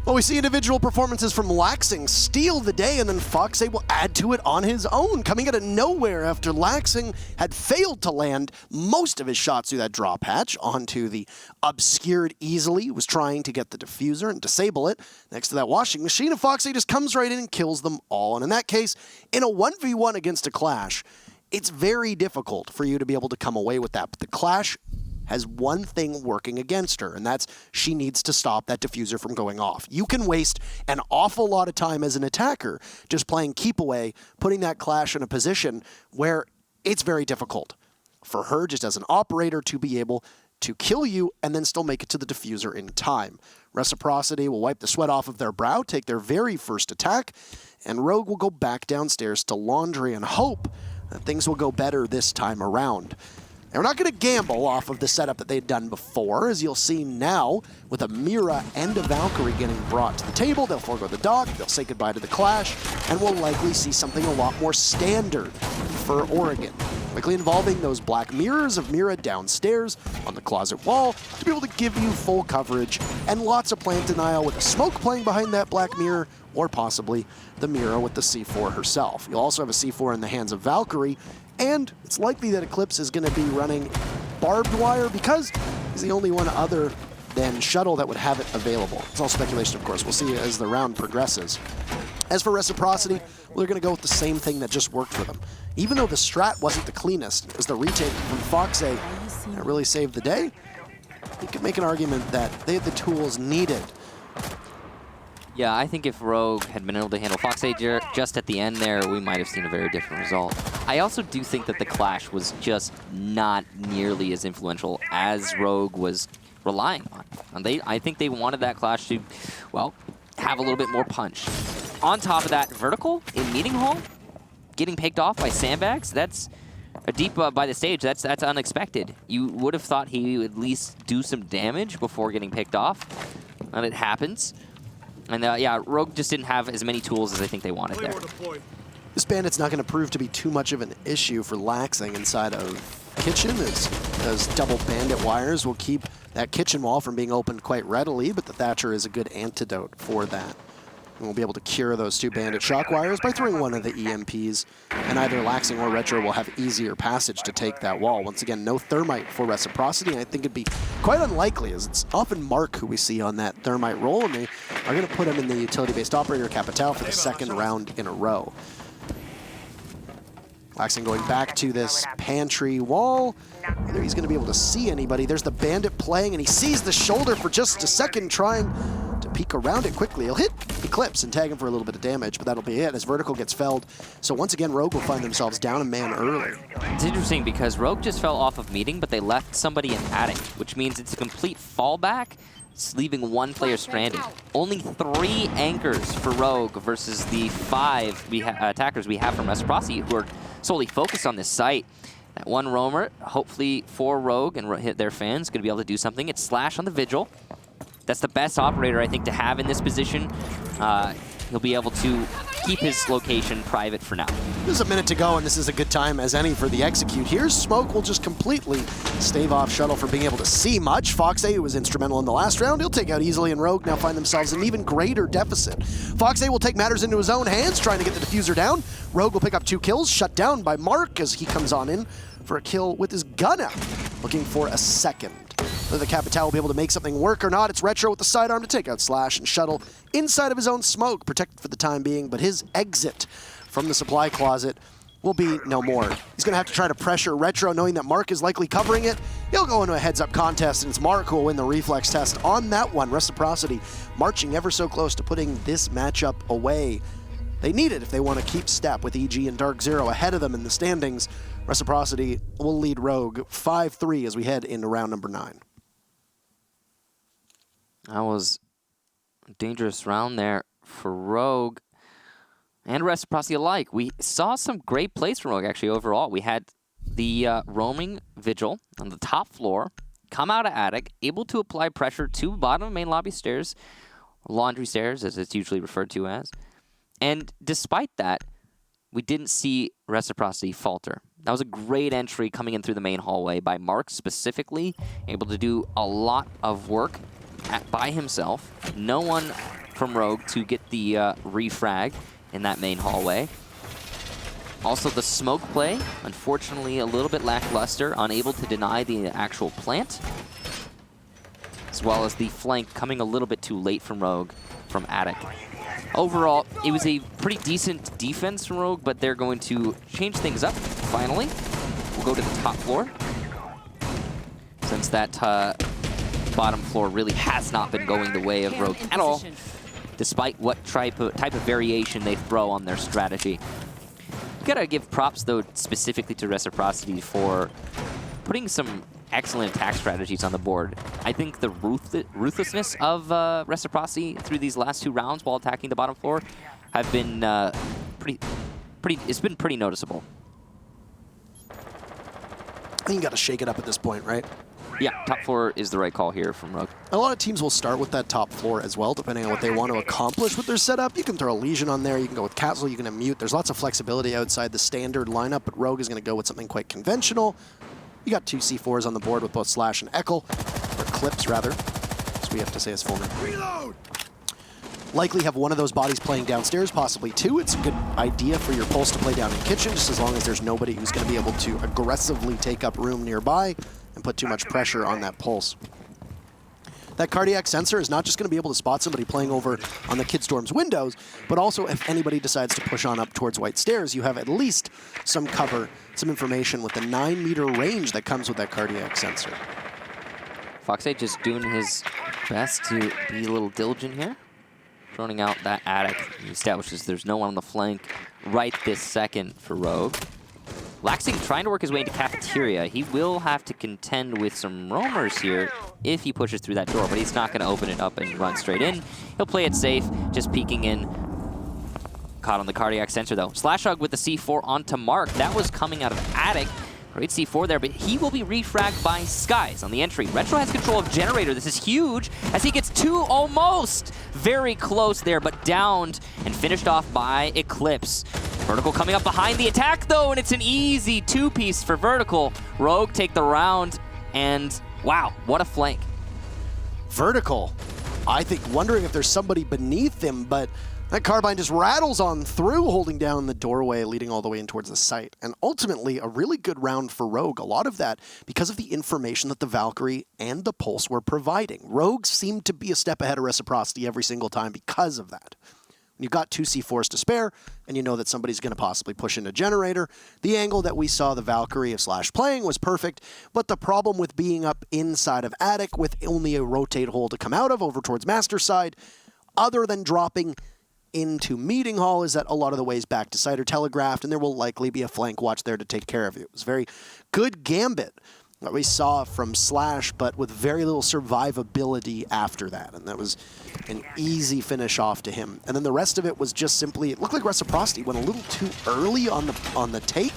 Well, we see individual performances from Laxing steal the day, and then Foxay will add to it on his own, coming out of nowhere after Laxing had failed to land most of his shots through that drop hatch onto the obscured easily, was trying to get the diffuser and disable it next to that washing machine, and Foxay just comes right in and kills them all. And in that case, in a 1v1 against a Clash, it's very difficult for you to be able to come away with that, but the Clash has one thing working against her, and that's she needs to stop that diffuser from going off. You can waste an awful lot of time as an attacker just playing keep away, putting that Clash in a position where it's very difficult for her just as an operator to be able to kill you and then still make it to the diffuser in time. Reciprocity will wipe the sweat off of their brow, take their very first attack, and Rogue will go back downstairs to Laundry and hope that things will go better this time around. And we're not going to gamble off of the setup that they'd done before, as you'll see now with a Mira and a Valkyrie getting brought to the table. They'll forego the Doc, they'll say goodbye to the Clash, and we'll likely see something a lot more standard for Oregon. Likely involving those black mirrors of Mira downstairs on the closet wall to be able to give you full coverage and lots of plant denial with a smoke playing behind that black mirror, or possibly the Mira with the C4 herself. You'll also have a C4 in the hands of Valkyrie, and it's likely that Eclipse is going to be running barbed wire because he's the only one other than Shuttle that would have it available. It's all speculation, of course. We'll see as the round progresses. As for Reciprocity, well, they're going to go with the same thing that just worked for them. Even though the strat wasn't the cleanest, it was the retake from Foxay that really saved the day. You could make an argument that they had the tools needed. Yeah, I think if Rogue had been able to handle Foxay just at the end there, we might have seen a very different result. I also do think that the Clash was just not nearly as influential as Rogue was relying on. And I think they wanted that Clash to, well, have a little bit more punch. On top of that, Vertical in Meeting Hall, getting picked off by sandbags, that's a deep by the stage. That's unexpected. You would have thought he would at least do some damage before getting picked off, and it happens. And yeah, Rogue just didn't have as many tools as I think they wanted there. This Bandit's not going to prove to be too much of an issue for Laxing inside of Kitchen, as those double Bandit wires will keep that kitchen wall from being opened quite readily, but the Thatcher is a good antidote for that. And we'll be able to cure those 2 Bandit shock wires by throwing one of the EMPs, and either Laxing or Retro will have easier passage to take that wall. Once again, no Thermite for Reciprocity, and I think it'd be quite unlikely, as it's often Mark who we see on that Thermite roll, and they are going to put him in the utility-based operator Capitao for the second round in a row. Laxing going back to this pantry wall. Whether he's going to be able to see anybody. There's the Bandit playing, and he sees the shoulder for just a second, trying to peek around it quickly. He'll hit Eclipse and tag him for a little bit of damage, but that'll be it as Vertical gets felled. So once again, Rogue will find themselves down a man early. It's interesting because Rogue just fell off of Meeting, but they left somebody in Attic, which means it's a complete fallback. It's leaving 1 player stranded. Only 3 anchors for Rogue versus the 5 attackers we have from Reciprocity who are solely focused on this site. That 1 roamer, hopefully for Rogue and hit their fans, going to be able to do something. It's Slash on the Vigil. That's the best operator, I think, to have in this position. He'll be able to keep his location private for now. There's a minute to go, and this is a good time as any for the execute. Here's Smoke will just completely stave off Shuttle from being able to see much. Fox8, who was instrumental in the last round, he'll take out easily, and Rogue now find themselves in an even greater deficit. Fox8 will take matters into his own hands, trying to get the diffuser down. Rogue will pick up 2 kills, shut down by Mark as he comes on in for a kill with his gun out, looking for a second. Whether the Capital will be able to make something work or not, it's Retro with the sidearm to take out Slash, and Shuttle inside of his own smoke, protected for the time being, but his exit from the supply closet will be no more. He's going to have to try to pressure Retro, knowing that Mark is likely covering it. He'll go into a heads-up contest, and it's Mark who will win the reflex test on that one. Reciprocity marching ever so close to putting this matchup away. They need it if they want to keep step with EG and Dark Zero ahead of them in the standings. Reciprocity will lead Rogue 5-3 as we head into round number 9. That was a dangerous round there for Rogue and Reciprocity alike. We saw some great plays from Rogue, actually, overall. We had the roaming Vigil on the top floor, come out of attic, able to apply pressure to bottom of main lobby stairs, laundry stairs, as it's usually referred to as. And despite that, we didn't see Reciprocity falter. That was a great entry coming in through the main hallway by Mark specifically, able to do a lot of work by himself. No one from Rogue to get the refrag in that main hallway. Also the smoke play, unfortunately a little bit lackluster, unable to deny the actual plant, as well as the flank coming a little bit too late from Rogue from attic. Overall, it was a pretty decent defense from Rogue, but they're going to change things up, finally. We'll go to the top floor, since that bottom floor really has not been going the way of Rogue at all, despite what type of variation they throw on their strategy. You gotta give props, though, specifically to Reciprocity for putting some excellent attack strategies on the board. I think the ruthlessness of Reciprocity through these last 2 rounds while attacking the bottom floor have been it's been pretty noticeable. I think you gotta shake it up at this point, right? Yeah, top floor is the right call here from Rogue. A lot of teams will start with that top floor as well, depending on what they want to accomplish with their setup. You can throw a Legion on there, you can go with Castle, you can mute. There's lots of flexibility outside the standard lineup, but Rogue is going to go with something quite conventional. You got 2 C4s on the board with both Slash and Ekel, or Clips rather, as we have to say his full name. Reload! Likely have one of those bodies playing downstairs, possibly 2. It's a good idea for your Pulse to play down in kitchen, just as long as there's nobody who's going to be able to aggressively take up room nearby and put too much pressure on that Pulse. That cardiac sensor is not just going to be able to spot somebody playing over on the Kid Storm's windows, but also if anybody decides to push on up towards White Stairs, you have at least some cover, some information with the 9-meter range that comes with that cardiac sensor. Fox8 just doing his best to be a little diligent here. Throwing out that attic. He establishes there's no one on the flank right this second for Rogue. Laxing trying to work his way into cafeteria. He will have to contend with some roamers here if he pushes through that door, but he's not going to open it up and run straight in. He'll play it safe, just peeking in. Caught on the cardiac sensor, though. Slash Hug with the C4 onto Mark. That was coming out of attic. Great C4 there, but he will be refragged by Skies on the entry. Retro has control of Generator. This is huge as he gets 2 almost. Very close there, but downed and finished off by Eclipse. Vertical coming up behind the attack, though, and it's an easy 2-piece for Vertical. Rogue take the round, and wow, what a flank. Vertical, I think, wondering if there's somebody beneath him, but that carbine just rattles on through, holding down the doorway, leading all the way in towards the site. And ultimately, a really good round for Rogue. A lot of that because of the information that the Valkyrie and the Pulse were providing. Rogue seemed to be a step ahead of Reciprocity every single time because of that. When you've got 2 C4s to spare, and you know that somebody's going to possibly push into Generator, the angle that we saw the Valkyrie of Slash playing was perfect, but the problem with being up inside of attic with only a rotate hole to come out of over towards Master side, other than dropping into Meeting Hall, is that a lot of the ways back to site are telegraphed, and there will likely be a flank watch there to take care of you. It was a very good gambit what we saw from Slash, but with very little survivability after that. And that was an easy finish off to him. And then the rest of it was just simply, it looked like Reciprocity went a little too early on the take,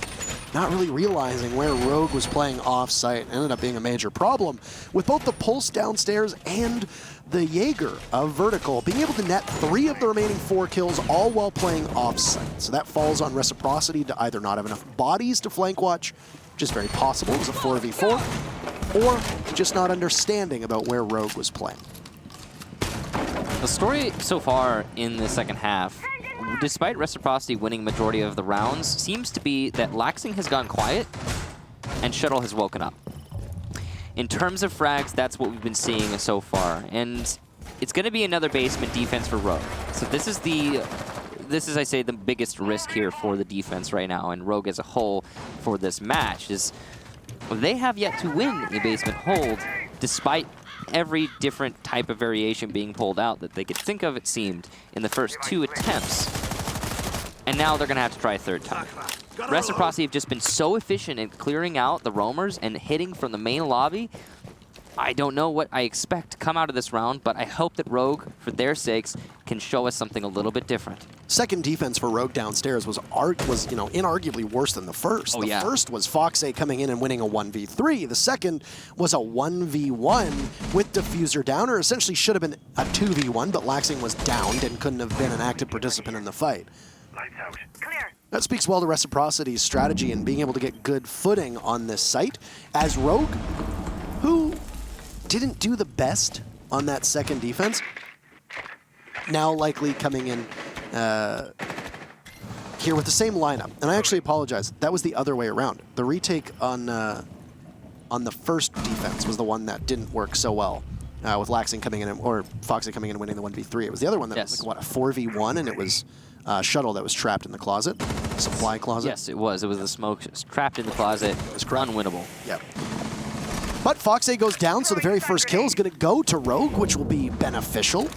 not really realizing where Rogue was playing off-site. Ended up being a major problem with both the Pulse downstairs and the Jaeger of Vertical being able to net 3 of the remaining 4 kills, all while playing off-site. So that falls on Reciprocity to either not have enough bodies to flank watch, which is very possible, it was a 4v4, or just not understanding about where Rogue was playing. The story so far in the second half, despite Reciprocity winning majority of the rounds, seems to be that Laxing has gone quiet and Shuttle has woken up. In terms of frags, that's what we've been seeing so far, and it's going to be another basement defense for Rogue. So this is, I say, the biggest risk here for the defense right now, and Rogue as a whole for this match, is they have yet to win a basement hold, despite every different type of variation being pulled out that they could think of, it seemed, in the first 2 attempts. And now they're going to have to try a third time. Reciprocity have just been so efficient in clearing out the roamers and hitting from the main lobby. I don't know what I expect to come out of this round, but I hope that Rogue, for their sakes, can show us something a little bit different. Second defense for Rogue downstairs was inarguably worse than the first. The first was Foxay coming in and winning a 1v3. The second was a 1v1 with Diffuser down, or essentially should have been a 2v1, but Laxing was downed and couldn't have been an active participant in the fight. Lights out. Clear. That speaks well to Reciprocity's strategy and being able to get good footing on this site, as Rogue, who didn't do the best on that second defense, now likely coming in here with the same lineup. And I actually apologize, that was the other way around. The retake on the first defense was the one that didn't work so well, with Laxing coming in, or Foxy coming in and winning the 1v3. It was the other one that was like, what, a 4v1, and it was Shuttle that was trapped in the closet, supply closet. Yes, it was. It was the smoke trapped in the closet. It was unwinnable. Yep. But Foxay goes down, so the very first kill is going to go to Rogue, which will be beneficial.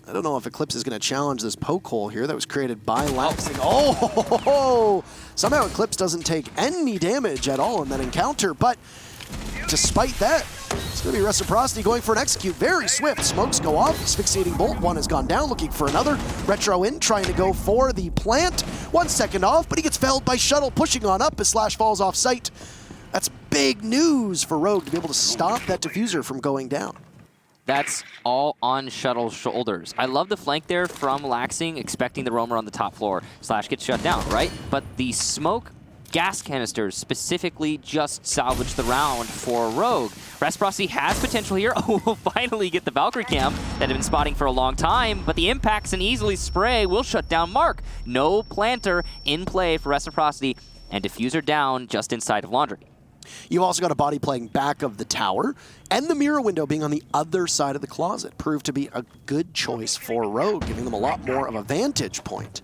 I don't know if Eclipse is going to challenge this poke hole here that was created by Laxing. Oh! Somehow Eclipse doesn't take any damage at all in that encounter, but despite that, it's going to be Reciprocity going for an execute. Very swift. Smokes go off. Asphyxiating bolt. One has gone down, looking for another. Retro in, trying to go for the plant. 1 second off, but he gets felled by Shuttle, pushing on up as Slash falls off site. That's big news for Rogue to be able to stop that diffuser from going down. That's all on Shuttle's shoulders. I love the flank there from Laxing, expecting the roamer on the top floor. Slash gets shut down, right? But the smoke gas canisters specifically just salvaged the round for Rogue. Reciprocity has potential here. Oh, we'll finally get the Valkyrie cam that had been spotting for a long time, but the impacts and easily spray will shut down Mark. No planter in play for Reciprocity, and diffuser down just inside of Laundry. You also got a body playing back of the tower, and the mirror window being on the other side of the closet proved to be a good choice for Rogue, giving them a lot more of a vantage point.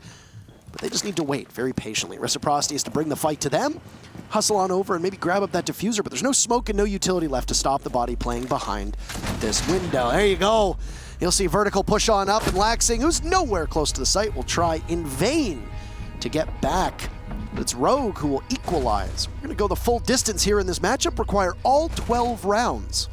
But they just need to wait very patiently. Reciprocity is to bring the fight to them, hustle on over and maybe grab up that diffuser, but there's no smoke and no utility left to stop the body playing behind this window. There you go. You'll see Vertical push on up, and Laxing, who's nowhere close to the site, will try in vain to get back. But it's Rogue who will equalize. We're going to go the full distance here in this matchup, require all 12 rounds.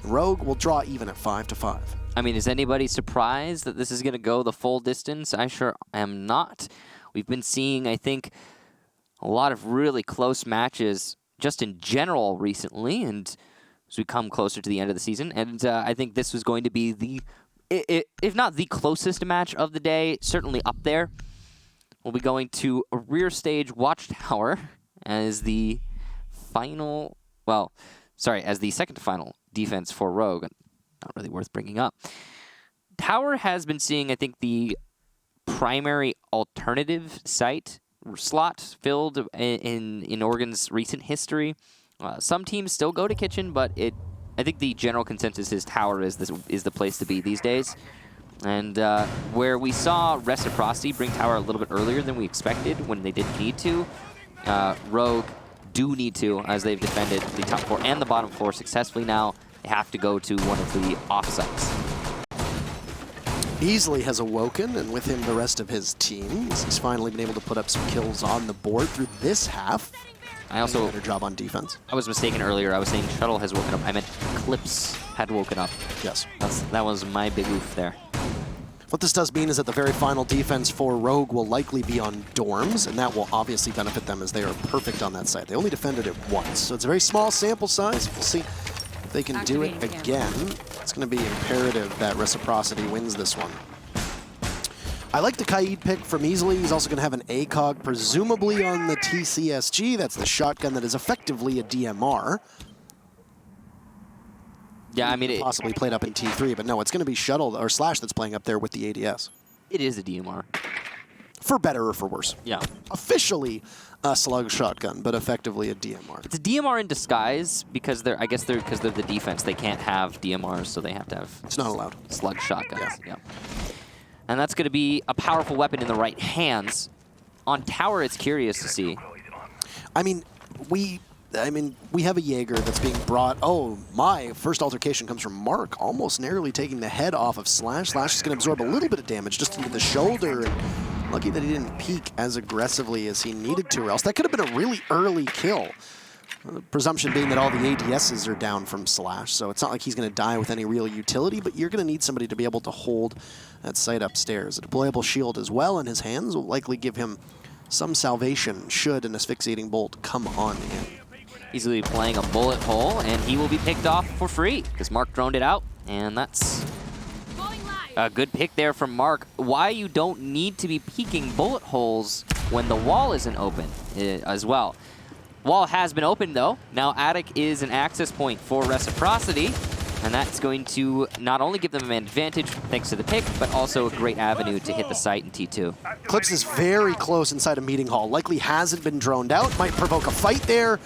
Rogue will draw even at 5-5. I mean, is anybody surprised that this is going to go the full distance? I sure am not. We've been seeing, I think, a lot of really close matches just in general recently, and as we come closer to the end of the season. And I think this was going to be the, if not the closest match of the day, certainly up there. We'll be going to a rear stage Watchtower as the final, well, sorry, as the second to final defense for Rogue. Not really worth bringing up. Tower has been seeing, I think, the primary alternative site slot filled in Oregon's recent history. Some teams still go to Kitchen, but I think the general consensus is Tower is the place to be these days. And where we saw Reciprocity bring Tower a little bit earlier than we expected when they didn't need to, Rogue do need to, as they've defended the top floor and the bottom floor successfully now. They have to go to one of the offsites. Beasley has awoken, and with him the rest of his team. He's finally been able to put up some kills on the board through this half. I also better job on defense. I was mistaken earlier. I was saying Shuttle has woken up. I meant Clips had woken up. Yes. That was my big oof there. What this does mean is that the very final defense for Rogue will likely be on Dorms, and that will obviously benefit them as they are perfect on that site. They only defended it once, so it's a very small sample size. We'll see if they can do it again. It's going to be imperative that Reciprocity wins this one. I like the Kaid pick from easily. He's also going to have an ACOG, presumably on the TCSG. That's the shotgun that is effectively a DMR. Yeah, I mean, possibly played up in T3, but no, it's going to be Shuttle or Slash that's playing up there with the ADS. it is a DMR. For better or for worse. Yeah. Officially a slug shotgun, but effectively a DMR. It's a DMR in disguise because I guess because they're the defense. They can't have DMRs, so they have to have. It's not allowed. Slug shotguns. Yeah. And that's going to be a powerful weapon in the right hands. On tower, it's curious to see. I mean, we have a Jaeger that's being brought. Oh, my first altercation comes from Mark, almost narrowly taking the head off of Slash. Slash is going to absorb a little bit of damage just into the shoulder. And lucky that he didn't peek as aggressively as he needed to, or else that could have been a really early kill. The presumption being that all the ADSs are down from Slash, so it's not like he's going to die with any real utility, but you're going to need somebody to be able to hold that site upstairs. A deployable shield as well in his hands will likely give him some salvation should an asphyxiating bolt come on in. Easily playing a bullet hole, and he will be picked off for free because Mark droned it out, and that's a good pick there from Mark. Why you don't need to be peeking bullet holes when the wall isn't open as well. Wall has been opened, though. Now Attic is an access point for Reciprocity, and that's going to not only give them an advantage thanks to the pick, but also a great avenue to hit the site in T2. Clips is very close inside a meeting hall. Likely hasn't been droned out. Might provoke a fight there.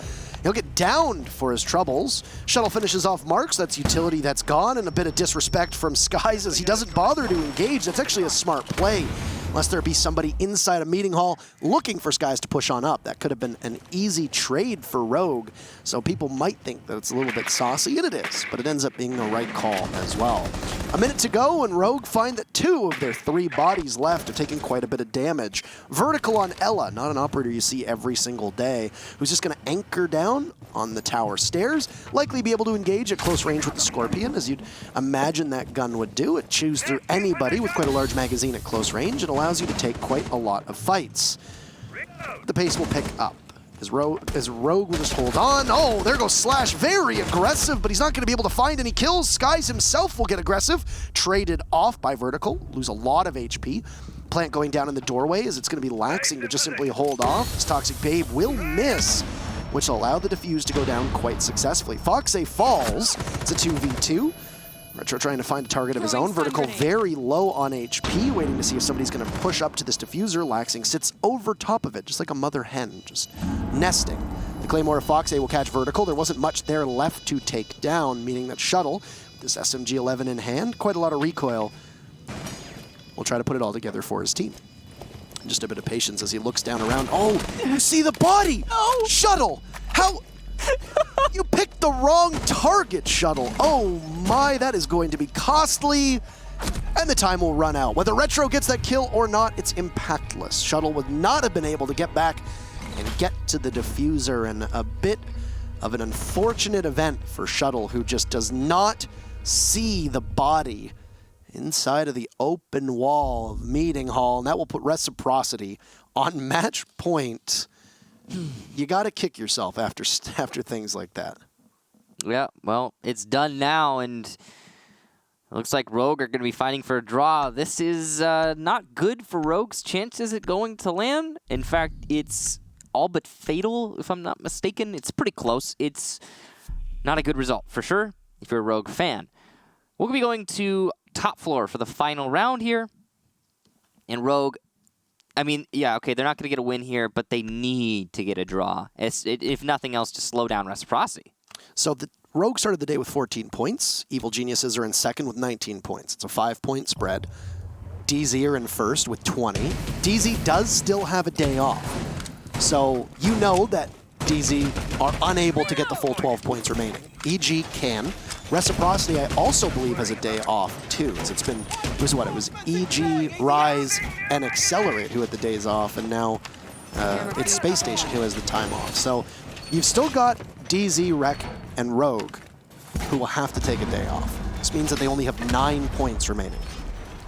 He'll get downed for his troubles. Shuttle finishes off Marks. That's utility that's gone, and a bit of disrespect from Skies as he doesn't bother to engage. That's actually a smart play. Unless there be somebody inside a meeting hall looking for Skies to push on up. That could have been an easy trade for Rogue, so people might think that it's a little bit saucy, and it is, but it ends up being the right call as well. A minute to go, and Rogue find that 2 of their 3 bodies left are taking quite a bit of damage. Vertical on Ella, not an operator you see every single day, who's just going to anchor down on the tower stairs, likely be able to engage at close range with the Scorpion, as you'd imagine that gun would do. It chews through anybody with quite a large magazine at close range and allows you to take quite a lot of fights. The pace will pick up. As Rogue will just hold on. Oh, there goes Slash. Very aggressive, but he's not going to be able to find any kills. Skies himself will get aggressive. Traded off by Vertical. Lose a lot of HP. Plant going down in the doorway as it's going to be laxing to just simply hold off. This Toxic Babe will miss, which will allow the defuse to go down quite successfully. Foxay falls. It's a 2v2. Retro trying to find a target of his own. Vertical very low on HP, waiting to see if somebody's going to push up to this diffuser. Laxing sits over top of it, just like a mother hen, just nesting. The Claymore of Foxay will catch Vertical. There wasn't much there left to take down, meaning that Shuttle, with this SMG-11 in hand, quite a lot of recoil, will try to put it all together for his team. Just a bit of patience as he looks down around. Oh, you see the body! No! Shuttle! How... You picked the wrong target, Shuttle. Oh my, that is going to be costly. And the time will run out. Whether Retro gets that kill or not, it's impactless. Shuttle would not have been able to get back and get to the diffuser, and a bit of an unfortunate event for Shuttle, who just does not see the body inside of the open wall of Meeting Hall, and that will put Reciprocity on match point. You got to kick yourself after things like that. Yeah, well, it's done now, and it looks like Rogue are going to be fighting for a draw. This is not good for Rogue's chances at going to land. In fact, it's all but fatal, if I'm not mistaken. It's pretty close. It's not a good result, for sure, if you're a Rogue fan. We'll be going to top floor for the final round here. And Rogue, I mean, yeah, okay, they're not going to get a win here, but they need to get a draw. If nothing else, to slow down Reciprocity. So the Rogue started the day with 14 points. Evil Geniuses are in second with 19 points. It's a 5-point spread. DZ are in first with 20. DZ does still have a day off. So you know that DZ are unable to get the full 12 points remaining. EG can. Reciprocity, I also believe, has a day off, too. It was EG, Rise, and Accelerate who had the days off, and now it's Space Station who has the time off. So You've still got DZ, Rec, and Rogue, who will have to take a day off. This means that they only have 9 points remaining.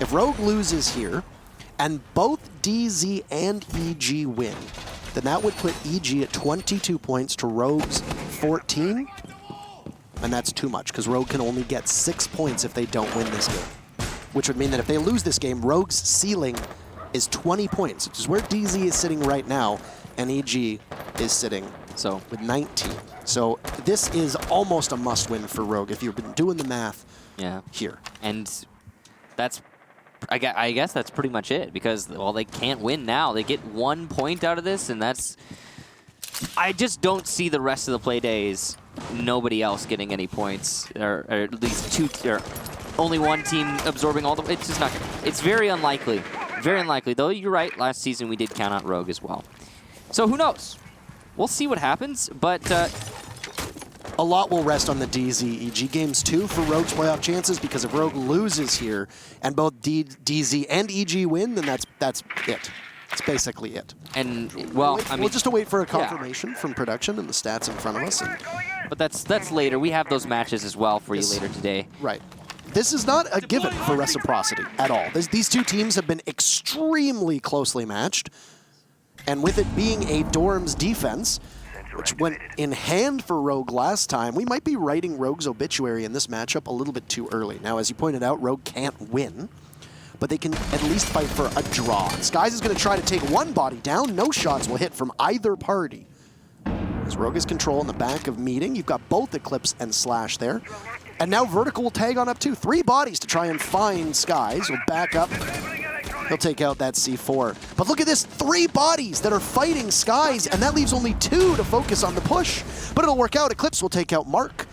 If Rogue loses here, and both DZ and EG win, then that would put EG at 22 points to Rogue's 14, and that's too much, because Rogue can only get 6 points if they don't win this game. Which would mean that if they lose this game, Rogue's ceiling is 20 points, which is where DZ is sitting right now, and EG is sitting with 19. So this is almost a must-win for Rogue if you've been doing the math here. And that's, I guess that's pretty much it, because, well, they can't win now. They get 1 point out of this, and that's... I just don't see the rest of the play days, nobody else getting any points, or at least two, or only one team absorbing all the... It's just not gonna... It's very unlikely. Very unlikely. Though you're right, last season we did count out Rogue as well. So who knows? We'll see what happens, but... a lot will rest on the DZ-EG games, too, for Rogue's playoff chances, because if Rogue loses here, and both DZ and EG win, then that's it. That's basically it. And, well, I mean... We'll just wait for a confirmation from production and the stats in front of us. But that's later. We have those matches as well for you later today. Right. This is not a given for Reciprocity at all. These two teams have been extremely closely matched, and with it being a Dorms defense, which went in hand for Rogue last time, we might be writing Rogue's obituary in this matchup a little bit too early. Now, as you pointed out, Rogue can't win, but they can at least fight for a draw. Skies is going to try to take one body down. No shots will hit from either party. As Rogue has control in the back of Meeting, you've got both Eclipse and Slash there. And now Vertical will tag on up too. 3 bodies to try and find Skies. He'll back up. He'll take out that C4. But look at this, 3 bodies that are fighting Skies, and that leaves only 2 to focus on the push. But it'll work out. Eclipse will take out Mark.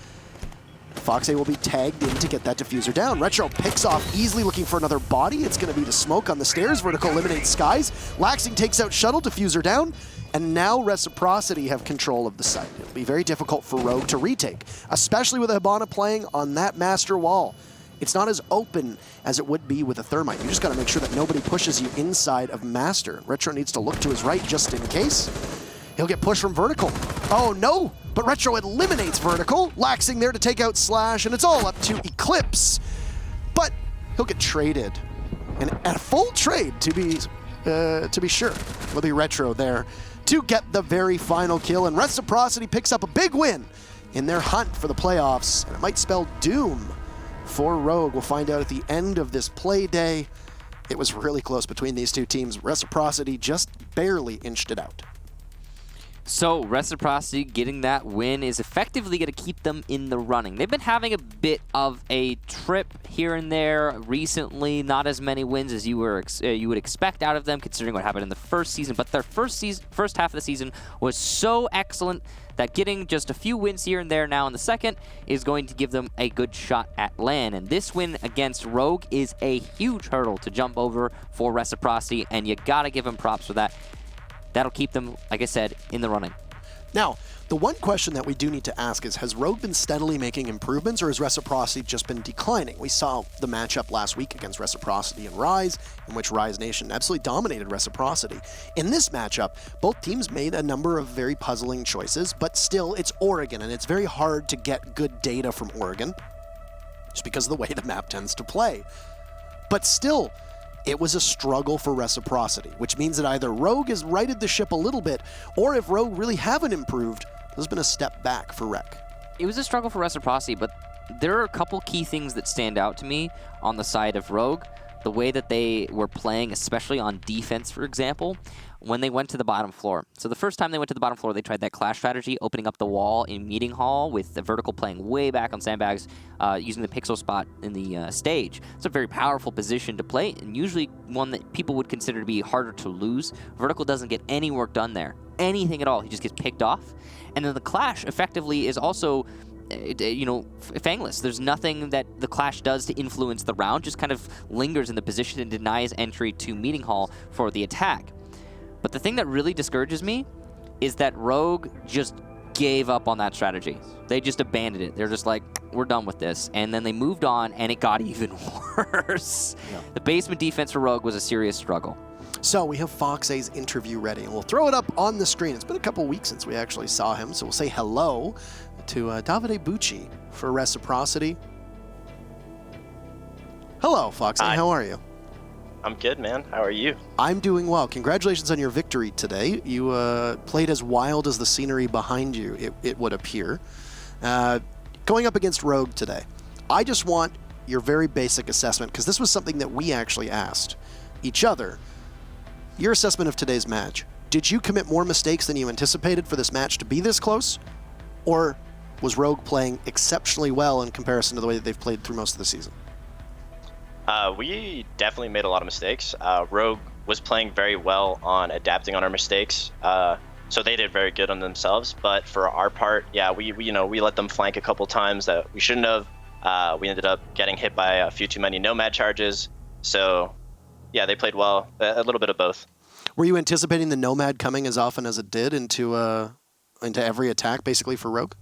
Foxay will be tagged in to get that diffuser down. Retro picks off easily, looking for another body. It's going to be the smoke on the stairs. Vertical eliminates Skies. Laxing takes out Shuttle, diffuser down. And now Reciprocity have control of the site. It'll be very difficult for Rogue to retake, especially with Hibana playing on that master wall. It's not as open as it would be with a Thermite. You just got to make sure that nobody pushes you inside of Master. Retro needs to look to his right just in case. He'll get pushed from Vertical. Oh no, but Retro eliminates Vertical. Laxing there to take out Slash, and it's all up to Eclipse. But he'll get traded. And a full trade to be sure. Will be Retro there to get the very final kill, and Reciprocity picks up a big win in their hunt for the playoffs, and it might spell doom for Rogue. We'll find out at the end of this play day. It was really close between these two teams. Reciprocity just barely inched it out. So Reciprocity getting that win is effectively going to keep them in the running. They've been having a bit of a trip here and there recently. Not as many wins as you would expect out of them, considering what happened in the first season. But their first half of the season was so excellent that getting just a few wins here and there now in the second is going to give them a good shot at LAN. And this win against Rogue is a huge hurdle to jump over for Reciprocity, and you got to give them props for that. That'll keep them, like I said, in the running. Now, the one question that we do need to ask is, has Rogue been steadily making improvements, or has Reciprocity just been declining? We saw the matchup last week against Reciprocity and Rise, in which Rise Nation absolutely dominated Reciprocity. In this matchup, both teams made a number of very puzzling choices, but still, it's Oregon, and it's very hard to get good data from Oregon, just because of the way the map tends to play. But still, it was a struggle for Reciprocity, which means that either Rogue has righted the ship a little bit, or if Rogue really haven't improved, there's been a step back for Rec. It was a struggle for Reciprocity, but there are a couple key things that stand out to me on the side of Rogue. The way that they were playing, especially on defense, for example, when they went to the bottom floor. So the first time they went to the bottom floor, they tried that clash strategy, opening up the wall in Meeting Hall with the Vertical playing way back on sandbags, using the pixel spot in the stage. It's a very powerful position to play, and usually one that people would consider to be harder to lose. Vertical doesn't get any work done there, anything at all. He just gets picked off. And then the clash effectively is also, you know, fangless. There's nothing that the clash does to influence the round, just kind of lingers in the position and denies entry to Meeting Hall for the attack. But the thing that really discourages me is that Rogue just gave up on that strategy. They just abandoned it. They're just like, we're done with this. And then they moved on, and it got even worse. Yeah. The basement defense for Rogue was a serious struggle. So we have Fox A's interview ready, and we'll throw it up on the screen. It's been a couple weeks since we actually saw him, so we'll say hello to Davide Bucci for Reciprocity. Hello, Fox A. How are you? I'm good, man. How are you? I'm doing well. Congratulations on your victory today. You played as wild as the scenery behind you, it would appear. Going up against Rogue today, I just want your very basic assessment, because this was something that we actually asked each other. Your assessment of today's match. Did you commit more mistakes than you anticipated for this match to be this close? Or was Rogue playing exceptionally well in comparison to the way that they've played through most of the season? We definitely made a lot of mistakes. Rogue was playing very well on adapting on our mistakes, so they did very good on themselves. But for our part, yeah, we let them flank a couple times that we shouldn't have. We ended up getting hit by a few too many nomad charges. So, yeah, they played well. A little bit of both. Were you anticipating the nomad coming as often as it did into every attack, basically, for Rogue?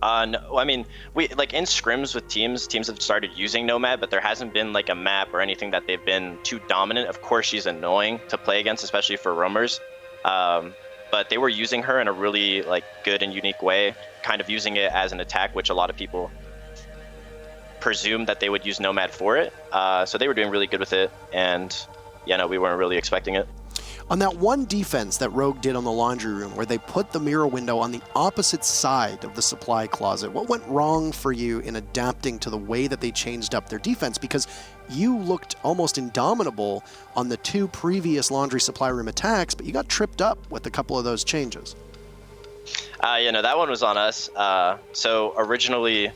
No, I mean, we in scrims with teams have started using Nomad, but there hasn't been like a map or anything that they've been too dominant. Of course, she's annoying to play against, especially for roamers. But they were using her in a really good and unique way, kind of using it as an attack, which a lot of people presumed that they would use Nomad for it. So they were doing really good with it, and yeah, no, we weren't really expecting it. On that one defense that Rogue did on the laundry room, where they put the mirror window on the opposite side of the supply closet, what went wrong for you in adapting to the way that they changed up their defense? Because you looked almost indomitable on the two previous laundry supply room attacks, but you got tripped up with a couple of those changes. Yeah, no, that one was on us. So originally,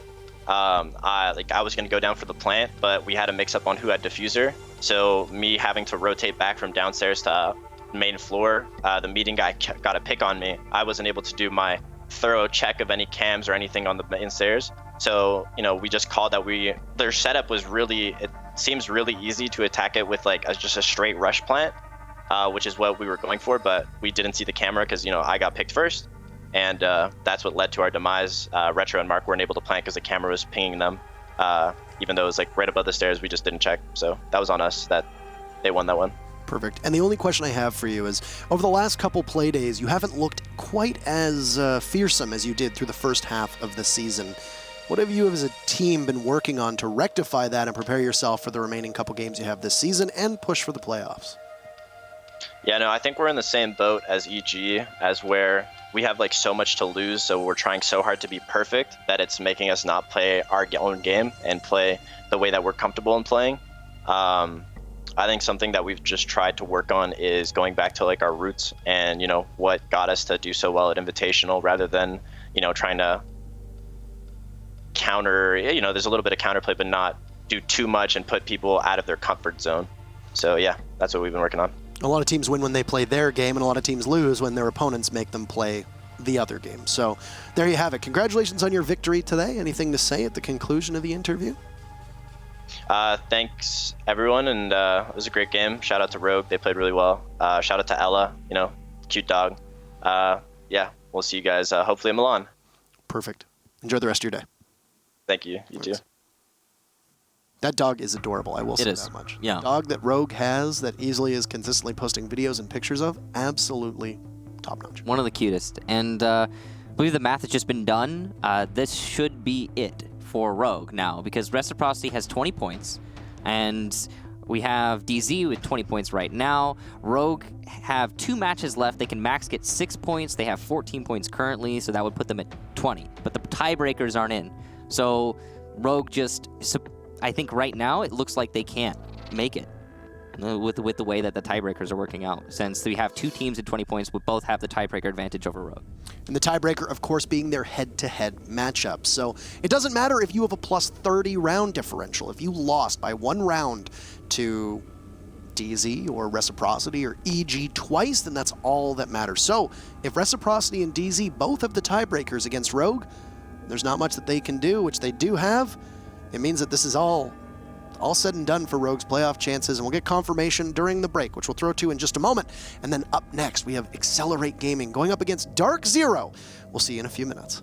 I was going to go down for the plant, but we had a mix-up on who had diffuser. So me having to rotate back from downstairs to main floor, the meeting guy got a pick on me. I wasn't able to do my thorough check of any cams or anything on the main stairs. So, we just called that their setup was it seems really easy to attack it with just a straight rush plant, which is what we were going for, but we didn't see the camera because, I got picked first. And that's what led to our demise. Retro and Mark weren't able to plant because the camera was pinging them. Even though it was right above the stairs, we just didn't check. So that was on us that they won that one. Perfect. And the only question I have for you is, over the last couple play days, you haven't looked quite as fearsome as you did through the first half of the season. What have you as a team been working on to rectify that and prepare yourself for the remaining couple games you have this season and push for the playoffs? Yeah, no, I think we're in the same boat as EG, as where we have so much to lose, so we're trying so hard to be perfect that it's making us not play our own game and play the way that we're comfortable in playing. I think something that we've just tried to work on is going back to our roots and what got us to do so well at Invitational, rather than trying to counter. There's a little bit of counterplay, but not do too much and put people out of their comfort zone. So yeah, that's what we've been working on. A lot of teams win when they play their game, and a lot of teams lose when their opponents make them play the other game. So there you have it. Congratulations on your victory today. Anything to say at the conclusion of the interview? Thanks, everyone, and it was a great game. Shout out to Rogue. They played really well. Shout out to Ella, cute dog. Yeah, we'll see you guys hopefully in Milan. Perfect. Enjoy the rest of your day. Thank you. You too. That dog is adorable, I will say that much. Yeah. The dog that Rogue has that easily is consistently posting videos and pictures of, absolutely top-notch. One of the cutest. And I believe the math has just been done. This should be it for Rogue now, because Reciprocity has 20 points, and we have DZ with 20 points right now. Rogue have 2 matches left. They can max get 6 points. They have 14 points currently, so that would put them at 20. But the tiebreakers aren't in. So Rogue just... I think right now it looks like they can't make it with the way that the tiebreakers are working out, since we have 2 teams at 20 points but both have the tiebreaker advantage over Rogue. And the tiebreaker, of course, being their head-to-head matchup. So it doesn't matter if you have a plus 30 round differential. If you lost by 1 round to DZ or Reciprocity or EG twice, then that's all that matters. So if Reciprocity and DZ both have the tiebreakers against Rogue, there's not much that they can do, which they do have. It means that this is all said and done for Rogue's playoff chances, and we'll get confirmation during the break, which we'll throw to in just a moment. And then up next, we have Accelerate Gaming going up against Dark Zero. We'll see you in a few minutes.